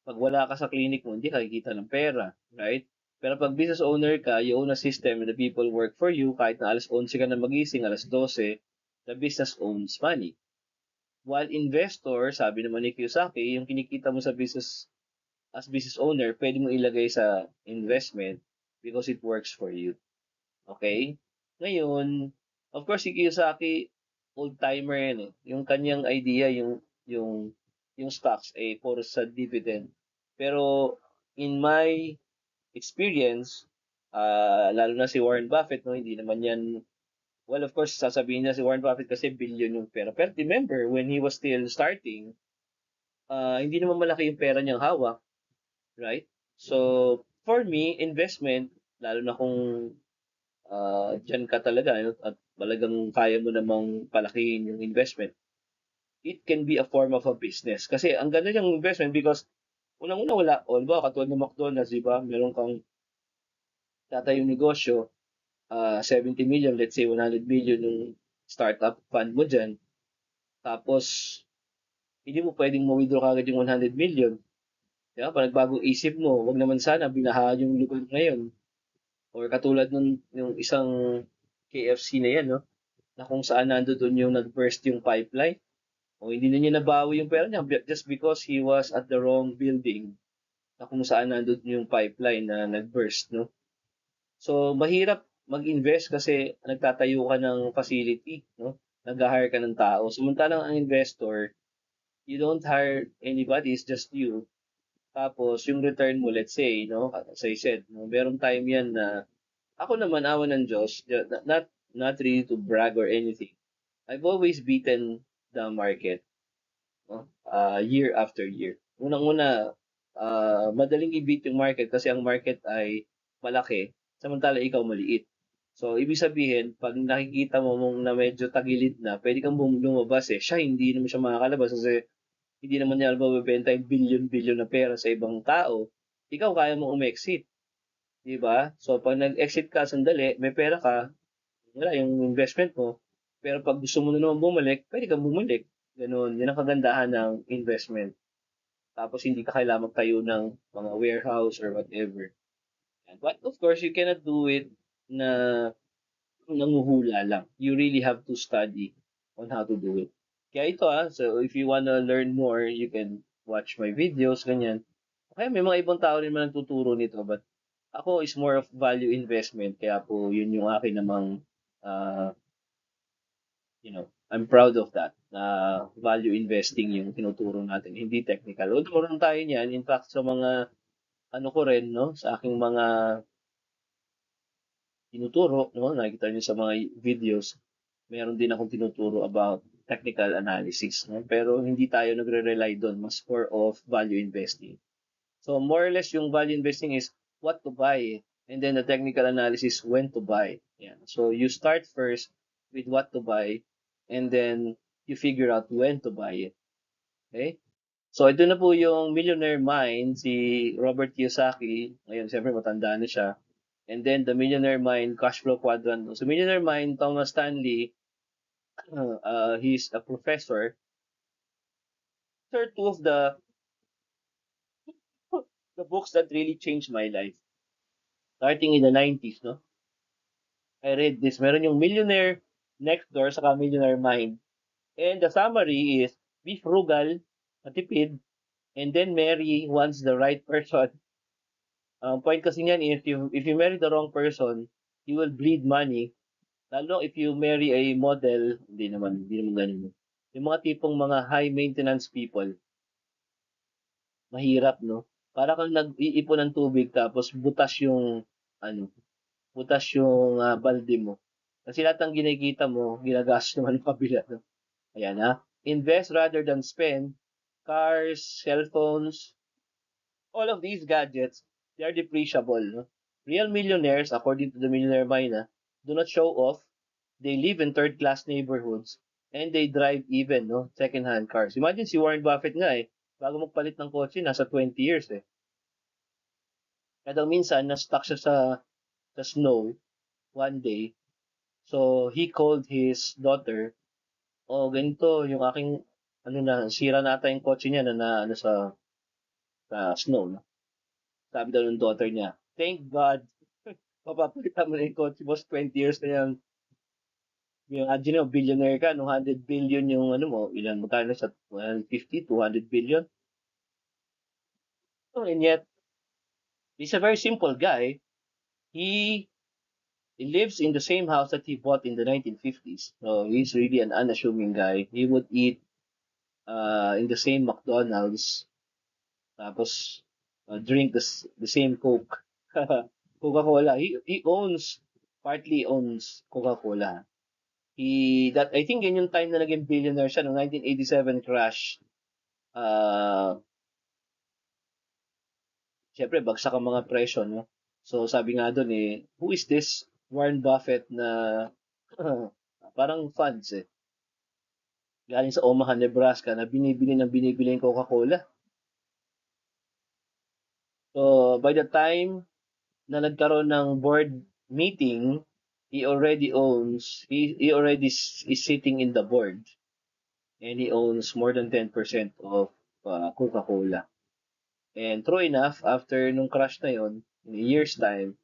pag wala ka sa clinic mo, hindi ka kikita ng pera, right? Pero pag business owner ka, you own a system and the people work for you, kahit na alas 11 ka na magising, alas 12, the business owns money. While investor, sabi naman ni Kiyosaki, yung kinikita mo sa business as business owner, pwede mo ilagay sa investment because it works for you. Okay? Ngayon, of course, si Kiyosaki, old-timer yan eh. Yung kanyang idea, yung stocks, puro sa dividend. Pero, in my experience, lalo na si Warren Buffett, no, hindi naman yan, well, of course, sasabihin niya si Warren Buffett kasi billion yung pera. Pero remember, when he was still starting, hindi naman malaki yung pera niyang hawak, right? So, for me, investment, lalo na kung dyan ka talaga ano, at talagang kaya mo namang palakihin yung investment, it can be a form of a business. Kasi ang ganda ng investment because unang-una wala, o ba, katulad ng McDonald's, di ba? Meron kang tatayong negosyo, 70 million, let's say 100 million yung startup fund mo dyan. Tapos, hindi mo pwedeng ma-withdraw kagad yung 100 million. Di ba? Pag nagbagong isip mo, wag naman sana binaha yung lugar ngayon. Or katulad yung isang KFC na yan, no? Na kung saan doon yung nag-burst yung pipeline. O hindi na niya nabawi yung pera niya just because he was at the wrong building na kung saan nandun yung pipeline na nag-burst, no? So, mahirap mag-invest kasi nagtatayo ka ng facility, no? Nag-hire ka ng tao. Samantalang ang investor, you don't hire anybody, it's just you. Tapos, yung return mo, let's say, no? As I said, no? Merong time yan na ako naman, awa ng Diyos, not really to brag or anything. I've always beaten the market, no? Year after year. Unang-una, madaling i-beat yung market kasi ang market ay malaki, samantala ikaw maliit. So, ibig sabihin, pag nakikita mo mong na medyo tagilid na, pwede kang lumabas eh. Siya, hindi naman siya makakalabas kasi hindi naman niya mabibenta yung billion-billion na pera sa ibang tao. Ikaw, kaya mo umexit. Di ba? So, pag nag-exit ka sandali, may pera ka, wala yung investment mo. Pero pag gusto mo na naman bumalik, pwede kang bumalik. Ganun. Yan ang kagandahan ng investment. Tapos hindi ka kailangan magtayo ng mga warehouse or whatever. But of course, you cannot do it na nanguhula lang. You really have to study on how to do it. Kaya ito so if you wanna learn more, you can watch my videos, ganyan. Okay, may mga ibang tao rin naman nagtuturo nito, but ako is more of value investment, kaya po yun yung akin namang uh, I'm proud of that na value investing yung tinuturo natin, hindi technical. Although meron tayo niyan, in fact, sa mga ano ko rin, no, sa aking mga tinuturo, no, nakikita niyo sa mga videos, meron din akong tinuturo about technical analysis, no? Pero hindi tayo nagre-rely doon, mas more of value investing. So more or less yung value investing is what to buy and then the technical analysis when to buy. Yeah. So you start first with what to buy and then you figure out when to buy it. Okay? So ito na po yung Millionaire Mind, si Robert Kiyosaki. Ngayon, siyempre matanda na siya. And then the Millionaire Mind Cash Flow Quadrant. So Millionaire Mind, Thomas Stanley, he's a professor. These are two of the books that really changed my life. Starting in the 90s, no? I read this. Meron yung Millionaire Next Door saka Millionaire Mind. And the summary is, be frugal, matipid, and then marry once the right person. Point kasi niyan, if you marry the wrong person, you will bleed money. Lalo if you marry a model, hindi naman ganun. Yung mga tipong mga high maintenance people, mahirap, no? Para kang nag-iipon ng tubig tapos ano, butas yung balde mo. Kasi lahat ng kinikita mo, ginagastos naman ng kabila, no? Ayan ha. Invest rather than spend. Cars, cellphones, all of these gadgets, they are depreciable. No? Real millionaires, according to the Millionaire Mina, do not show off. They live in third-class neighborhoods and they drive even second-hand cars. Imagine si Warren Buffett nga bago magpalit ng kotse, nasa 20 years eh. Kaya daw minsan, na-stuck siya sa snow one day. So, he called his daughter, ganito, yung aking, sira na ata yung kotse niya na sa snow. No? Sabi daw ng daughter niya, thank God, papapalitan mo na yung kotse mo, 20 years na yung imagine mo, billionaire ka, no, 100 billion yung ilan magkano sa 150, 200 billion. So, and yet, he's a very simple guy. He he lives in the same house that he bought in the 1950s. So, he's really an unassuming guy. He would eat in the same McDonald's, tapos drink the same Coke. Coca-Cola. Partly owns Coca-Cola. I think yun yung time na naging billionaire siya, noong 1987 crash. Siyempre, bagsak ang mga presyo, no? So, sabi nga doon who is this Warren Buffett na parang funds galing sa Omaha, Nebraska na binibili yung Coca-Cola. So, by the time na nagkaroon ng board meeting, he already is sitting in the board and he owns more than 10% of Coca-Cola. And true enough, after nung crash na yon, in a year's time,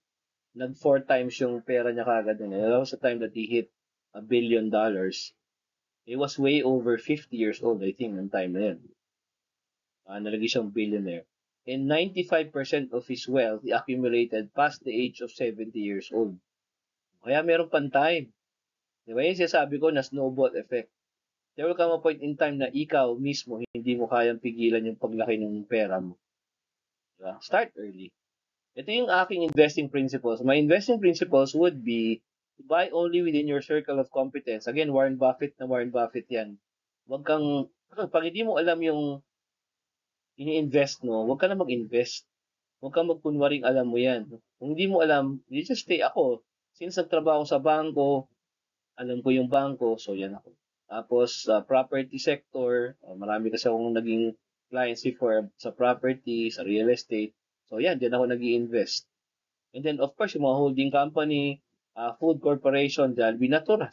nag 4 times yung pera niya kagad. That was the time that he hit $1 billion. He was way over 50 years old, I think, ng time na yun. Nalagay siyang billionaire. And 95% of his wealth he accumulated past the age of 70 years old. Kaya meron pang time. Di ba yung sinasabi ko na snowball effect? There will come a point in time na ikaw mismo hindi mo kayang pigilan yung paglaki ng pera mo. Diba? Start early. Ito yung aking investing principles. My investing principles would be to buy only within your circle of competence. Again, Warren Buffett yan. Pag hindi mo alam yung ini-invest mo, huwag ka na mag-invest. Huwag kang magkunwaring alam mo yan. Kung hindi mo alam, you just stay ako. Since nagtrabaho sa bangko, alam ko yung bangko, so yan ako. Tapos, sa property sector, marami kasi akong naging clients before sa property, sa real estate. So yan, diyan ako nag-i-invest. And then, of course, yung mga holding company, food corporation, Jollibee Natural,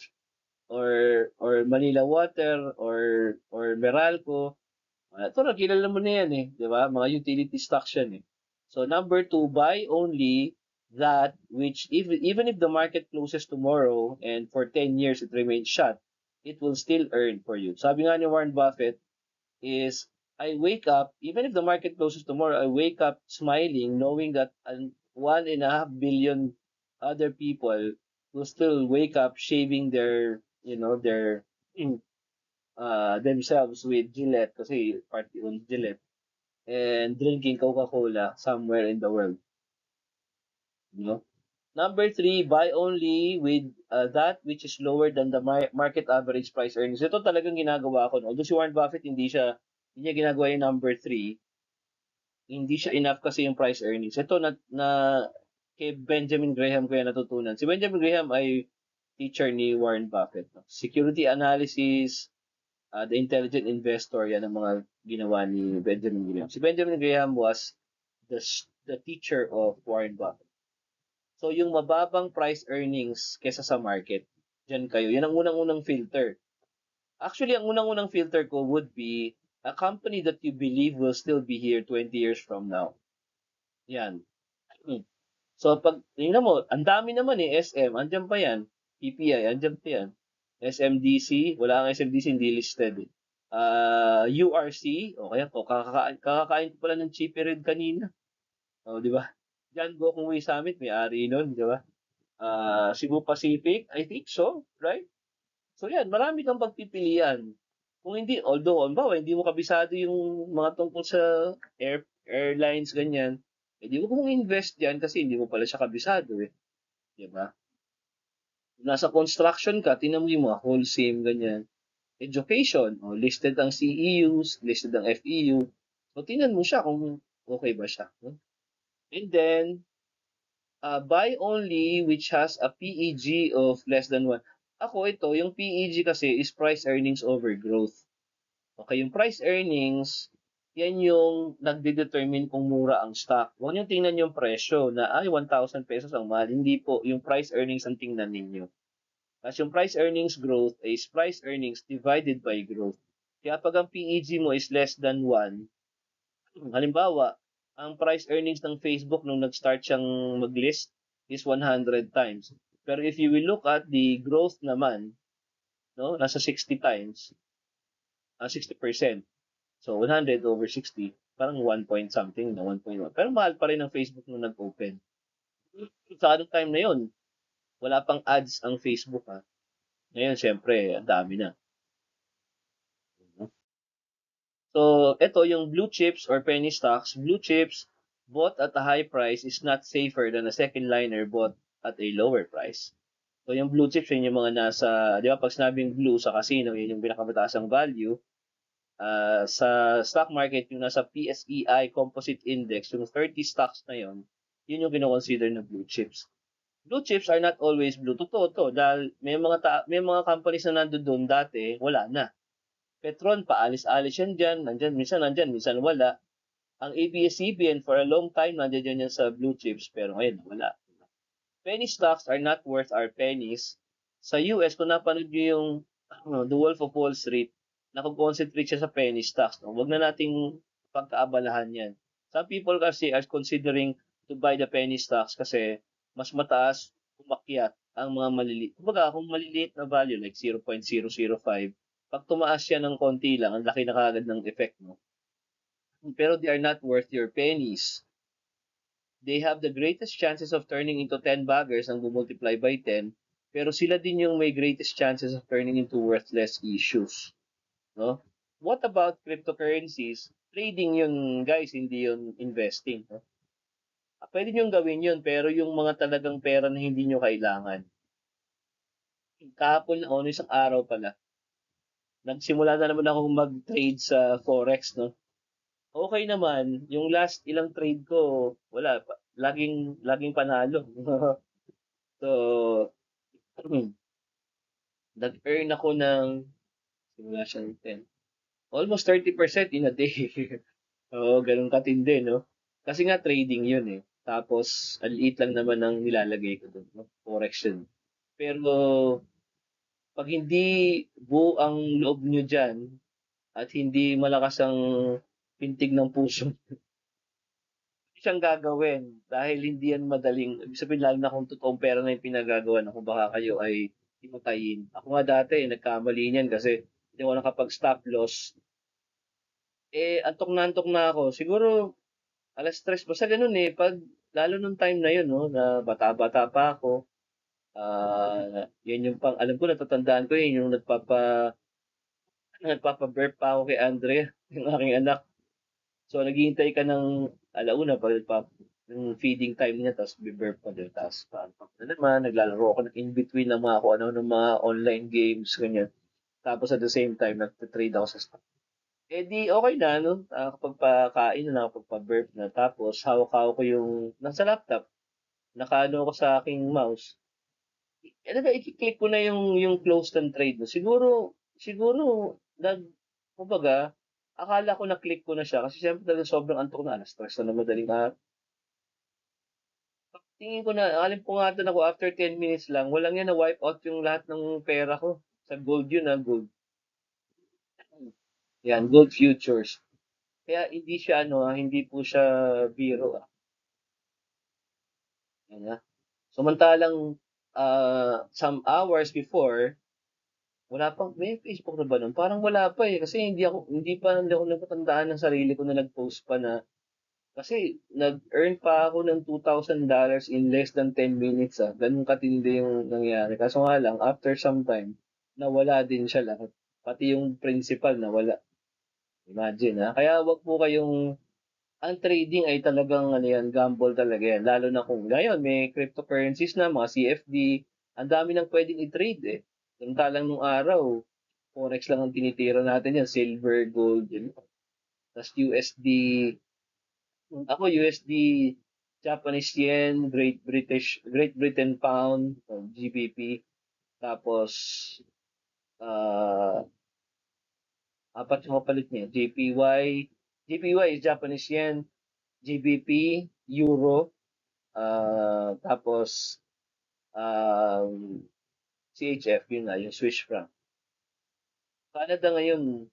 or Manila Water, or Meralco. Natural, kilala mo na yan di ba? Mga utility stocks yan So, number 2, buy only that which, even if the market closes tomorrow and for 10 years it remains shut, it will still earn for you. Sabi nga ni Warren Buffett is, I wake up, even if the market closes tomorrow, I wake up smiling, knowing that 1.5 billion other people will still wake up shaving themselves with Gillette, kasi party on Gillette, and drinking Coca-Cola somewhere in the world. Number 3, buy only with that which is lower than the market average price earnings. Ito talagang ginagawa ko. Although si Warren Buffett hindi niya ginagawa yung number 3, hindi siya enough kasi yung price earnings. Ito na kay Benjamin Graham ko yan natutunan. Si Benjamin Graham ay teacher ni Warren Buffett. Security analysis, the intelligent investor, yan ang mga ginawa ni Benjamin Graham. Si Benjamin Graham was the teacher of Warren Buffett. So, yung mababang price earnings kesa sa market, dyan kayo. Yan ang unang-unang filter. Actually, ang unang-unang filter ko would be a company that you believe will still be here 20 years from now. Yan. So, pag tingnan mo, ang dami naman SM, andyan pa yan. PPI, andyan pa yan. SMDC, wala kang SMDC, hindi listed URC, o kaya to, kakakain ko pala ng Chippy Red kanina. O, di ba? John Gokongwei Summit, may ari nun, di ba? Cebu Pacific, I think so, right? So yan, marami kang pagpipilian. Kung hindi, although, halimbawa, hindi mo kabisado yung mga tungkol sa airlines, ganyan, hindi mo kung invest yan kasi hindi mo pala siya kabisado eh. Di ba? Kung nasa construction ka, tinan mo yung mga wholesale, ganyan. Education, listed ang CEUs, listed ang FEU. So, tingnan mo siya kung okay ba siya. No? And then, buy only which has a PEG of less than 1. Ako ito, yung PEG kasi is price earnings over growth. Okay, yung price earnings, yan yung nagde-determine kung mura ang stock. Huwag niyo tingnan yung presyo na ay 1,000 pesos ang mahal. Hindi po, yung price earnings ang tingnan ninyo. Kasi yung price earnings growth is price earnings divided by growth. Kaya pag ang PEG mo is less than 1, halimbawa, ang price earnings ng Facebook nung nag-start siyang mag-list is 100 times. Pero if you will look at the growth naman, no, nasa 60 times, 60%. So 100 over 60, parang 1 point something na 1.1. Pero mahal pa rin ang Facebook nung nag-open. Sa anong time na yon, wala pang ads ang Facebook ha. Ngayon, syempre, ang dami na. So, ito yung blue chips or penny stocks. Blue chips bought at a high price is not safer than a second liner bought at a lower price. So, yung blue chips, yun yung mga nasa, di ba, pag sinabing blue sa casino, yun yung pinakamataasang value. Sa stock market, yung nasa PSEI Composite Index, yung 30 stocks na yun, yun yung kinoconsider na blue chips. Blue chips are not always blue. Totoo to, dahil may mga companies na nandoon dati, wala na. Petron, paalis-alis yan dyan, nandyan, minsan wala. Ang ABS-CBN for a long time, nandiyan yan sa blue chips, pero ngayon, wala. Penny stocks are not worth our pennies. Sa US, kung napanood nyo yung The Wolf of Wall Street, nakag-concentrate siya sa penny stocks. No? Huwag na nating pagkaabalahan yan. Some people kasi are considering to buy the penny stocks kasi mas mataas umakyat ang mga maliliit. Kumbaga, kung maliliit na value like 0.005, pag tumaas siya ng konti lang, ang laki na kagad ng effect mo. Pero they are not worth your pennies. They have the greatest chances of turning into 10 baggers ang bumultiply by 10, pero sila din yung may greatest chances of turning into worthless issues. No? What about cryptocurrencies? Trading yun, guys, hindi yun investing. No? Pwede nyo gawin yun, pero yung mga talagang pera na hindi nyo kailangan. Kahapon na, isang araw pala, nagsimula na naman akong mag-trade sa Forex, no? Okay naman, yung last ilang trade ko, wala, laging panalo. So, nag-earn ako ng, simula siya ng 10, almost 30% in a day. Oo, ganun katindi, no? Kasi nga trading yun eh. Tapos, ang liit lang naman ang nilalagay ko doon, no? Forex yun. Pero, pag hindi buo ang loob nyo dyan, at hindi malakas ang pintig ng puso, siyang gagawin dahil hindi yan madaling, ibig sabihin lalo na kung totoong pera na yung pinagagawa na kung baka kayo ay himatayin. Ako nga dati, nagkamali niyan kasi hindi ako nakapag-stop loss. Antok na ako. Siguro, alas 3, basta ganun eh. Lalo nung time na yun, no, na bata-bata pa ako, yan yung pang, alam ko, natatandaan ko yun, yung nagpapa-burp pa ako kay Andre, yung aking anak. So, naghihintay ka ng alauna yung feeding time niya, tapos be-burp pa din. Tapos, na naman, naglalaro ako ng in-between ng mga kung ano ng mga online games, ganyan. Tapos, at the same time, nagtitrade ako sa stock. Di, okay na, no? Kapag pakain na, kapag pa-burp na. Tapos, hawak-hawak ko yung, nasa laptop, nakaano ko sa aking mouse. I-click ko na yung close and trade. No? Siguro, kumbaga, akala ko na-click ko na siya kasi siyempre talaga sobrang antok na, alas stress na madaling araw. Tingin ko na, alim po nga ako after 10 minutes lang, walang yan na-wipe out yung lahat ng pera ko. Sa gold yun, gold. Yan, gold futures. Kaya hindi siya, hindi po siya biro. Yan, ha? Samantalang, some hours before, wala pang, may Facebook na ba nun? Parang wala pa eh. Kasi hindi ako napatandaan ng sarili ko na nag-post pa na Kasi nag-earn pa ako ng $2,000 in less than 10 minutes ah. Ganun katindi yung nangyari. Kaso nga lang, after some time, nawala din siya lahat. Pati yung principal nawala. Imagine ha. Kaya wag po kayong, ang trading ay talagang ano yan, gamble talaga yan. Lalo na kung ngayon may cryptocurrencies na, mga CFD, ang dami nang pwedeng i-trade eh. Samantalang nung araw, Forex lang ang tinitira natin yan, silver, gold, yun. Tapos USD, ako USD, Japanese yen, Great Britain pound, GBP, tapos ah apat yung kapalit niya, JPY is Japanese yen, GBP, Euro, tapos CHF, yun nga, yung Swiss franc. Canada ngayon,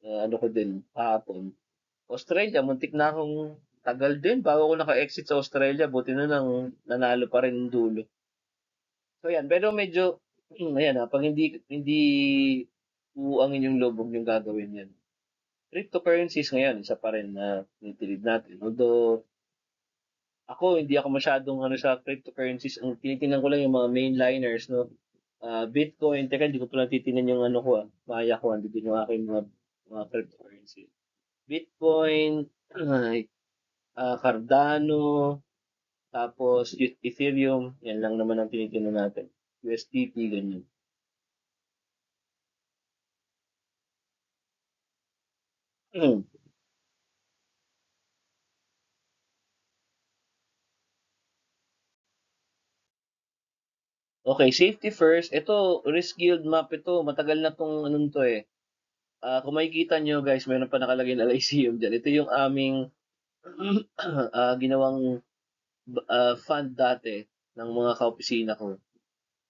ano ko din, kahapon. Australia, muntik na akong tagal din bago ako naka-exit sa Australia. Buti na lang nanalo pa rin yung dulo. So yan, pero medyo, ayan pag hindi ang inyong loob, huwag niyong gagawin yan. Cryptocurrencies ngayon, isa pa rin na tinitilid natin. Although, ako, hindi ako masyadong ano sa cryptocurrencies. Ang tinitingnan ko lang yung mga mainliners, no? Bitcoin, teka, hindi ko pala titingnan yung ano ko, Maya ko, hindi din yung aking mga cryptocurrency. Bitcoin, Cardano, tapos Ethereum, yan lang naman ang tinitingnan natin. USDT, ganyan. Okay, safety first. Ito, risk yield map ito. Matagal na tong anong to eh. Kung makikita nyo guys, meron pa nakalagay na Lyceum dyan. Ito yung aming ginawang fund dati ng mga kaopisina ko.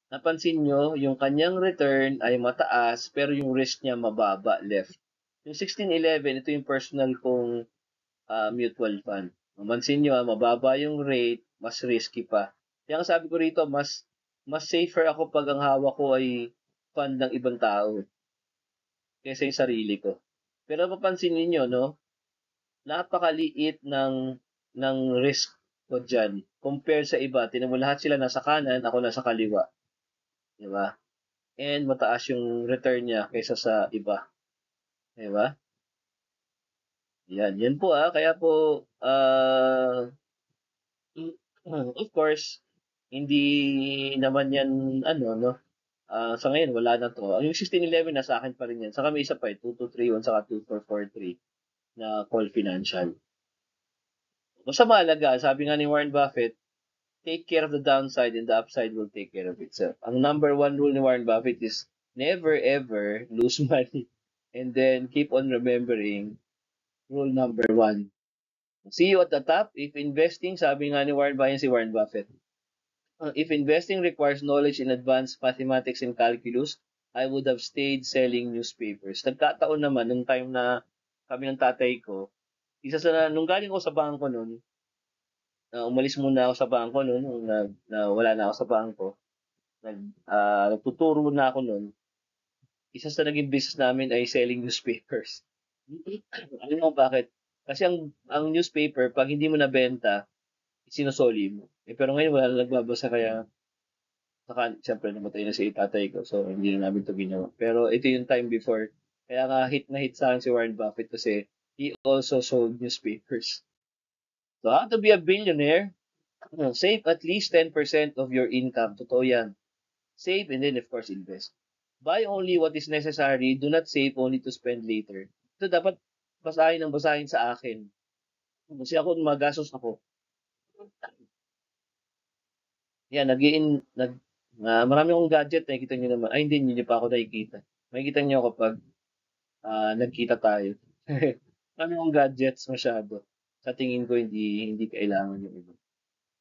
Napansin nyo, yung kanyang return ay mataas, pero yung risk niya mababa, left. Yung 1611, ito yung personal kong mutual fund. Mamansin nyo, mababa yung rate, mas risky pa. Kaya ang sabi ko rito, mas safer ako pag ang hawak ko ay fund ng ibang tao kaysa yung sarili ko. Pero mapansin niyo no, napakaliit ng risk ko dyan compare sa iba. Tinan mo lahat sila nasa kanan, ako nasa kaliwa. Di ba? And mataas yung return niya kaysa sa iba. Di ba? Yan po Kaya po, of course, hindi naman yan, ano, no? Sa ngayon, wala na to. Yung 1611, nasa akin pa rin yan. Saka may isa pa 2231, saka 2443 na call financial. Basta mahalaga, sabi nga ni Warren Buffett, take care of the downside and the upside will take care of itself. Ang number one rule ni Warren Buffett is never ever lose money. And then keep on remembering rule number one. See you at the top. If investing, sabi nga ni Warren Buffett, si Warren Buffett, if investing requires knowledge in advanced mathematics and calculus, I would have stayed selling newspapers. Nagkataon naman, nung time na kami ng tatay ko, nung galing ko sa bangko noon, umalis muna ako sa bangko noon, nung na wala na ako sa bangko, nagtuturo na ako noon, isa sa naging business namin ay selling newspapers. Alam mo bakit? Kasi ang newspaper, pag hindi mo nabenta, sinusoli mo. Pero ngayon wala na nagbabasa kaya siyempre namatay na si tatay ko, so hindi na namin ito ginawa. Pero ito yung time before, kaya nga hit na hit sa akin si Warren Buffett kasi he also sold newspapers. So how to be a billionaire? Save at least 10% of your income. Totoo yan. Save and then of course invest. Buy only what is necessary. Do not save only to spend later. Ito dapat basahin sa akin. Kasi ako magastos ako. Yan, marami akong gadget, nakikita nyo naman. Ay, hindi pa ako nakikita. Makikita nyo kapag nagkita tayo. Marami akong gadgets masyado. Sa tingin ko, hindi kailangan yung iba.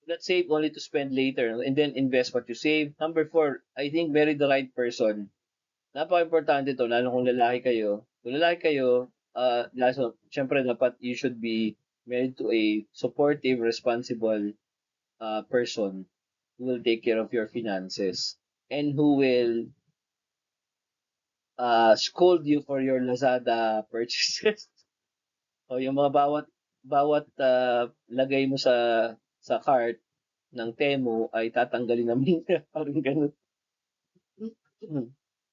Let's save only to spend later and then invest what you save. Number 4, I think marry the right person. Napaka-importante to, lalo kung lalaki kayo. Kung lalaki kayo, syempre dapat you should be married to a supportive, responsible person who will take care of your finances and who will scold you for your Lazada purchases. O yung mga bawat lagay mo sa cart ng Temu ay tatanggalin ng minute. Parang ganun.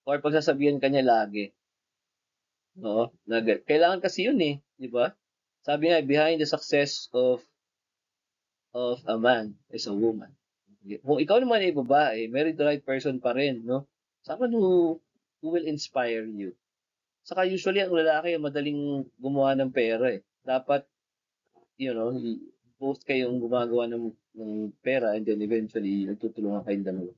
Or pagsasabihan ka niya lagi. Oo. Kailangan kasi yun eh. Di ba? Sabi nga, behind the success of a man is a woman. Kung ikaw naman ay babae, marry the right person pa rin, no? Someone who will inspire you. Saka usually ang lalaki madaling gumawa ng pera eh. Dapat, both kayong gumagawa ng pera and then eventually nagtutulungan kayong dalawa.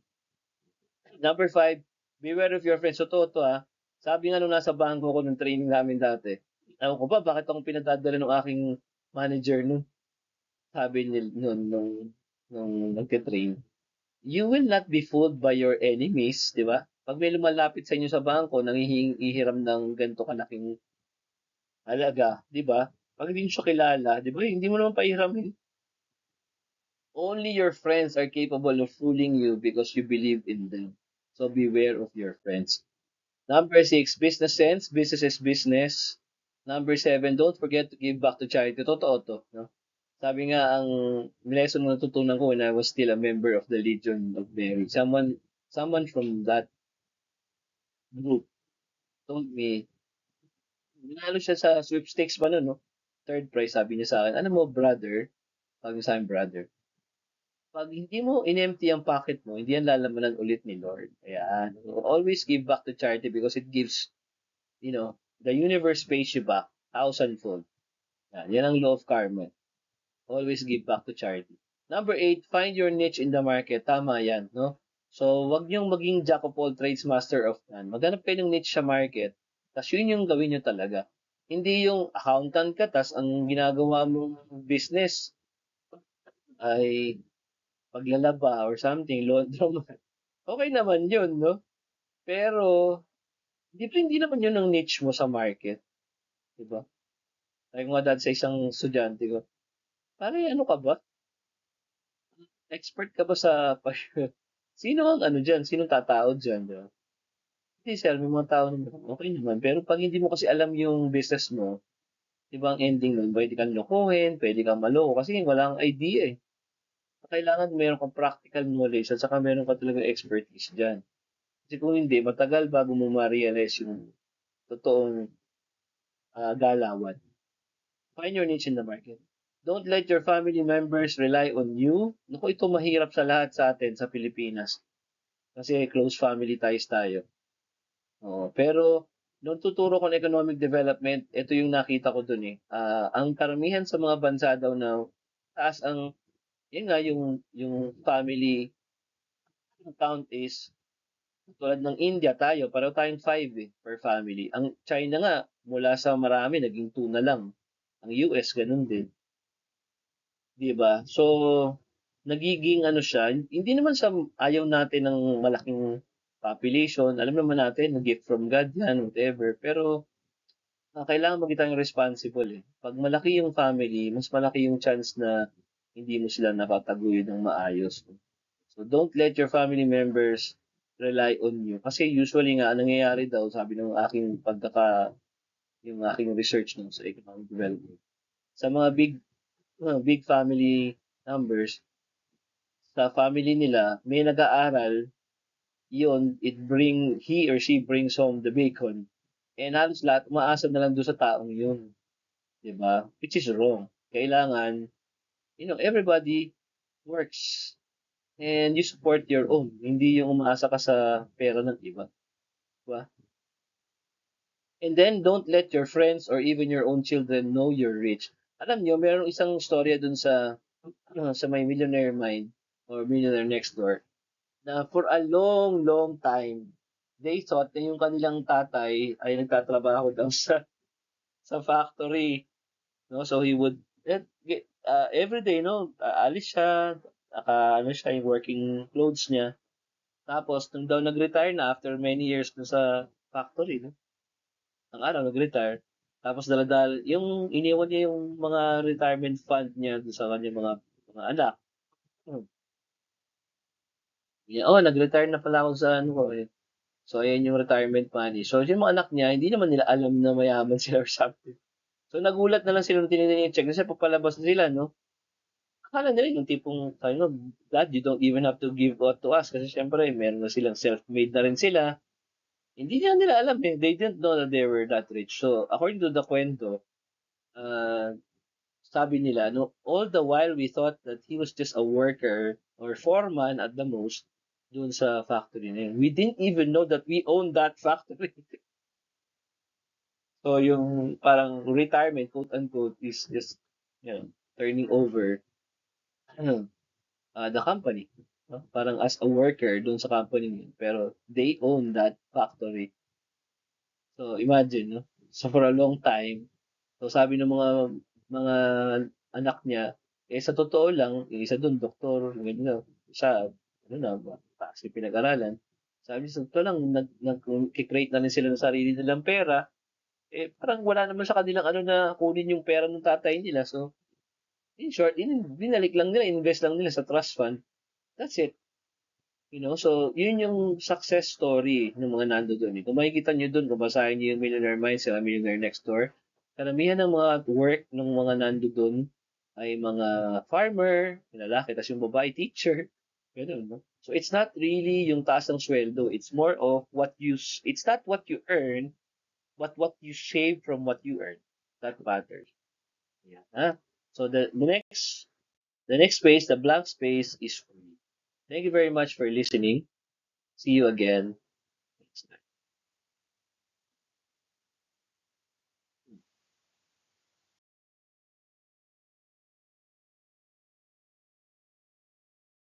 Number 5, beware of your friends. So, to ah. Sabi nga nung nasa bangko ko nung training namin dati, ewan ko ba, bakit akong pinadadala ng aking manager nun? Sabi niya nung nagtitrain, you will not be fooled by your enemies, di ba? Pag may lumalapit sa inyo sa bangko, nangihiram ng ganito kalaking halaga, di ba? Pag hindi nyo siya kilala, di ba? Hindi mo naman pahiramin. Only your friends are capable of fooling you because you believe in them. So beware of your friends. Number 6, business sense. Business is business. Number 7, don't forget to give back to charity. Totoo to. No? Sabi nga, ang lesson na natutunan ko when I was still a member of the Legion of Mary, someone from that group told me, nanalo siya sa sweepstakes pa nun, no? Third prize, sabi niya sa akin, alam mo, brother, sabi niya sa akin, brother, pag hindi mo in-empty ang pocket mo, hindi yan lalamanan ulit ni Lord. Ayan. Always give back to charity because it gives, the universe pays you back thousandfold. Yan ang law of karma. Always give back to charity. Number 8, find your niche in the market. Tama yan, no? So, wag niyong maging jack of all trades, master of none. Maghanap kayo ng niche sa market, tapos yun yung gawin niyo talaga. Hindi yung accountant ka, tapos ang ginagawa mong business ay paglalaba or something, laundromat. Okay naman yun, no? Pero, hindi naman yun ang niche mo sa market. Diba? Sabi ko nga dati sa isang estudyante ko, pare, ano ka ba? Expert ka ba sa sino ang ano dyan? Sino tataod dyan? Diba? Hindi, sir, may mga tao naman. Okay naman. Pero pag hindi mo kasi alam yung business mo, di ba ang ending nun? Pwede kang lokohin, pwede kang maloko kasi walang idea eh. Kailangan meron kang practical knowledge at saka meron ka talaga expertise dyan. Kasi kung hindi, matagal bago mo ma-realize yung totoong galawan. Find your niche in the market. Don't let your family members rely on you. Naku, ito mahirap sa lahat sa atin sa Pilipinas. Kasi close family ties tayo. Oo. Pero, nung tuturo ko ng economic development, ito yung nakita ko dun eh. Ang karamihan sa mga bansa daw na taas yun nga, yung family count is, tulad ng India tayo, pareho tayong 5 eh, per family. Ang China nga, mula sa marami, naging 2 na lang. Ang US, ganun din. 'Di ba? So, nagiging ano siya, hindi naman sa ayaw natin ng malaking population. Alam naman natin, na gift from God yan, whatever. Pero, kailangan maging tayong responsible eh. Pag malaki yung family, mas malaki yung chance na hindi mo sila nakataguyod ng maayos. So, don't let your family members rely on you. Kasi usually nga, ang nangyayari daw, sabi ng aking yung aking research no, sa economic development, sa mga big family numbers, sa family nila, may nag-aaral, yun, he or she brings home the bacon. And halos lahat, umaasa na lang doon sa taong yun. Diba? Which is wrong. Kailangan, everybody works. And you support your own. Hindi yung umaasa ka sa pera ng iba. Diba? And then, don't let your friends or even your own children know you're rich. Alam nyo, merong isang storya dun sa may Millionaire Mind or Millionaire Next Door na for a long, long time, they thought na yung kanilang tatay ay nagtatrabaho daw sa factory. No? So he would, every day, no? Alis siya, ano siya, yung working clothes niya. Tapos, nung daw nag-retire na after many years na sa factory, no? Ang araw, nag-retire. Tapos daladal, yung iniwan niya yung mga retirement fund niya sa kanyang mga anak. Hmm. Yeah, oh, nag-retire na pala ako sa ano ko eh. So, ayan yung retirement money. So, yung mga anak niya, hindi naman nila alam na mayaman sila or something. So, nagulat na lang sila nung tinignan yung check kasi papalabas na sila, no? Akala nila yung tipong, sabi mo, Dad, you don't even have to give out to us kasi syempre, meron na silang self-made na rin sila. Hindi nila alam eh. They didn't know that they were that rich. So, according to the kwento, uh, sabi nila, no, all the while we thought that he was just a worker or foreman at the most doon sa factory na yun. We didn't even know that we owned that factory. So, yung parang retirement, quote unquote, is just, you know, turning over the company. No? Parang as a worker doon sa company yun. Pero they own that factory. So, imagine, no? So, for a long time, so sabi ng mga anak niya, eh sa totoo lang, yung isa doon, doktor, ganyan, siya, ano na, kasi pinag-aralan. Sabi niya, sa totoo lang, nag-create na rin sila ng sarili nilang pera, eh parang wala naman sa kanilang ano na kunin yung pera ng tatay nila. So, in short, binalik lang nila, invest lang nila sa trust fund. That's it. You know, so yun yung success story ng mga nando doon. Kung makikita nyo doon, kung basahin nyo yung Millionaire Minds, yung Millionaire Next Door, karamihan ng mga work ng mga nando doon ay mga farmer, yung lalaki, tapos yung babae teacher. Ganun, no? So it's not really yung taas ng sweldo. It's more of it's not what you earn, but what you save from what you earn. That matters. Yeah. Huh? So the next space, the blank space is free. Thank you very much for listening. See you again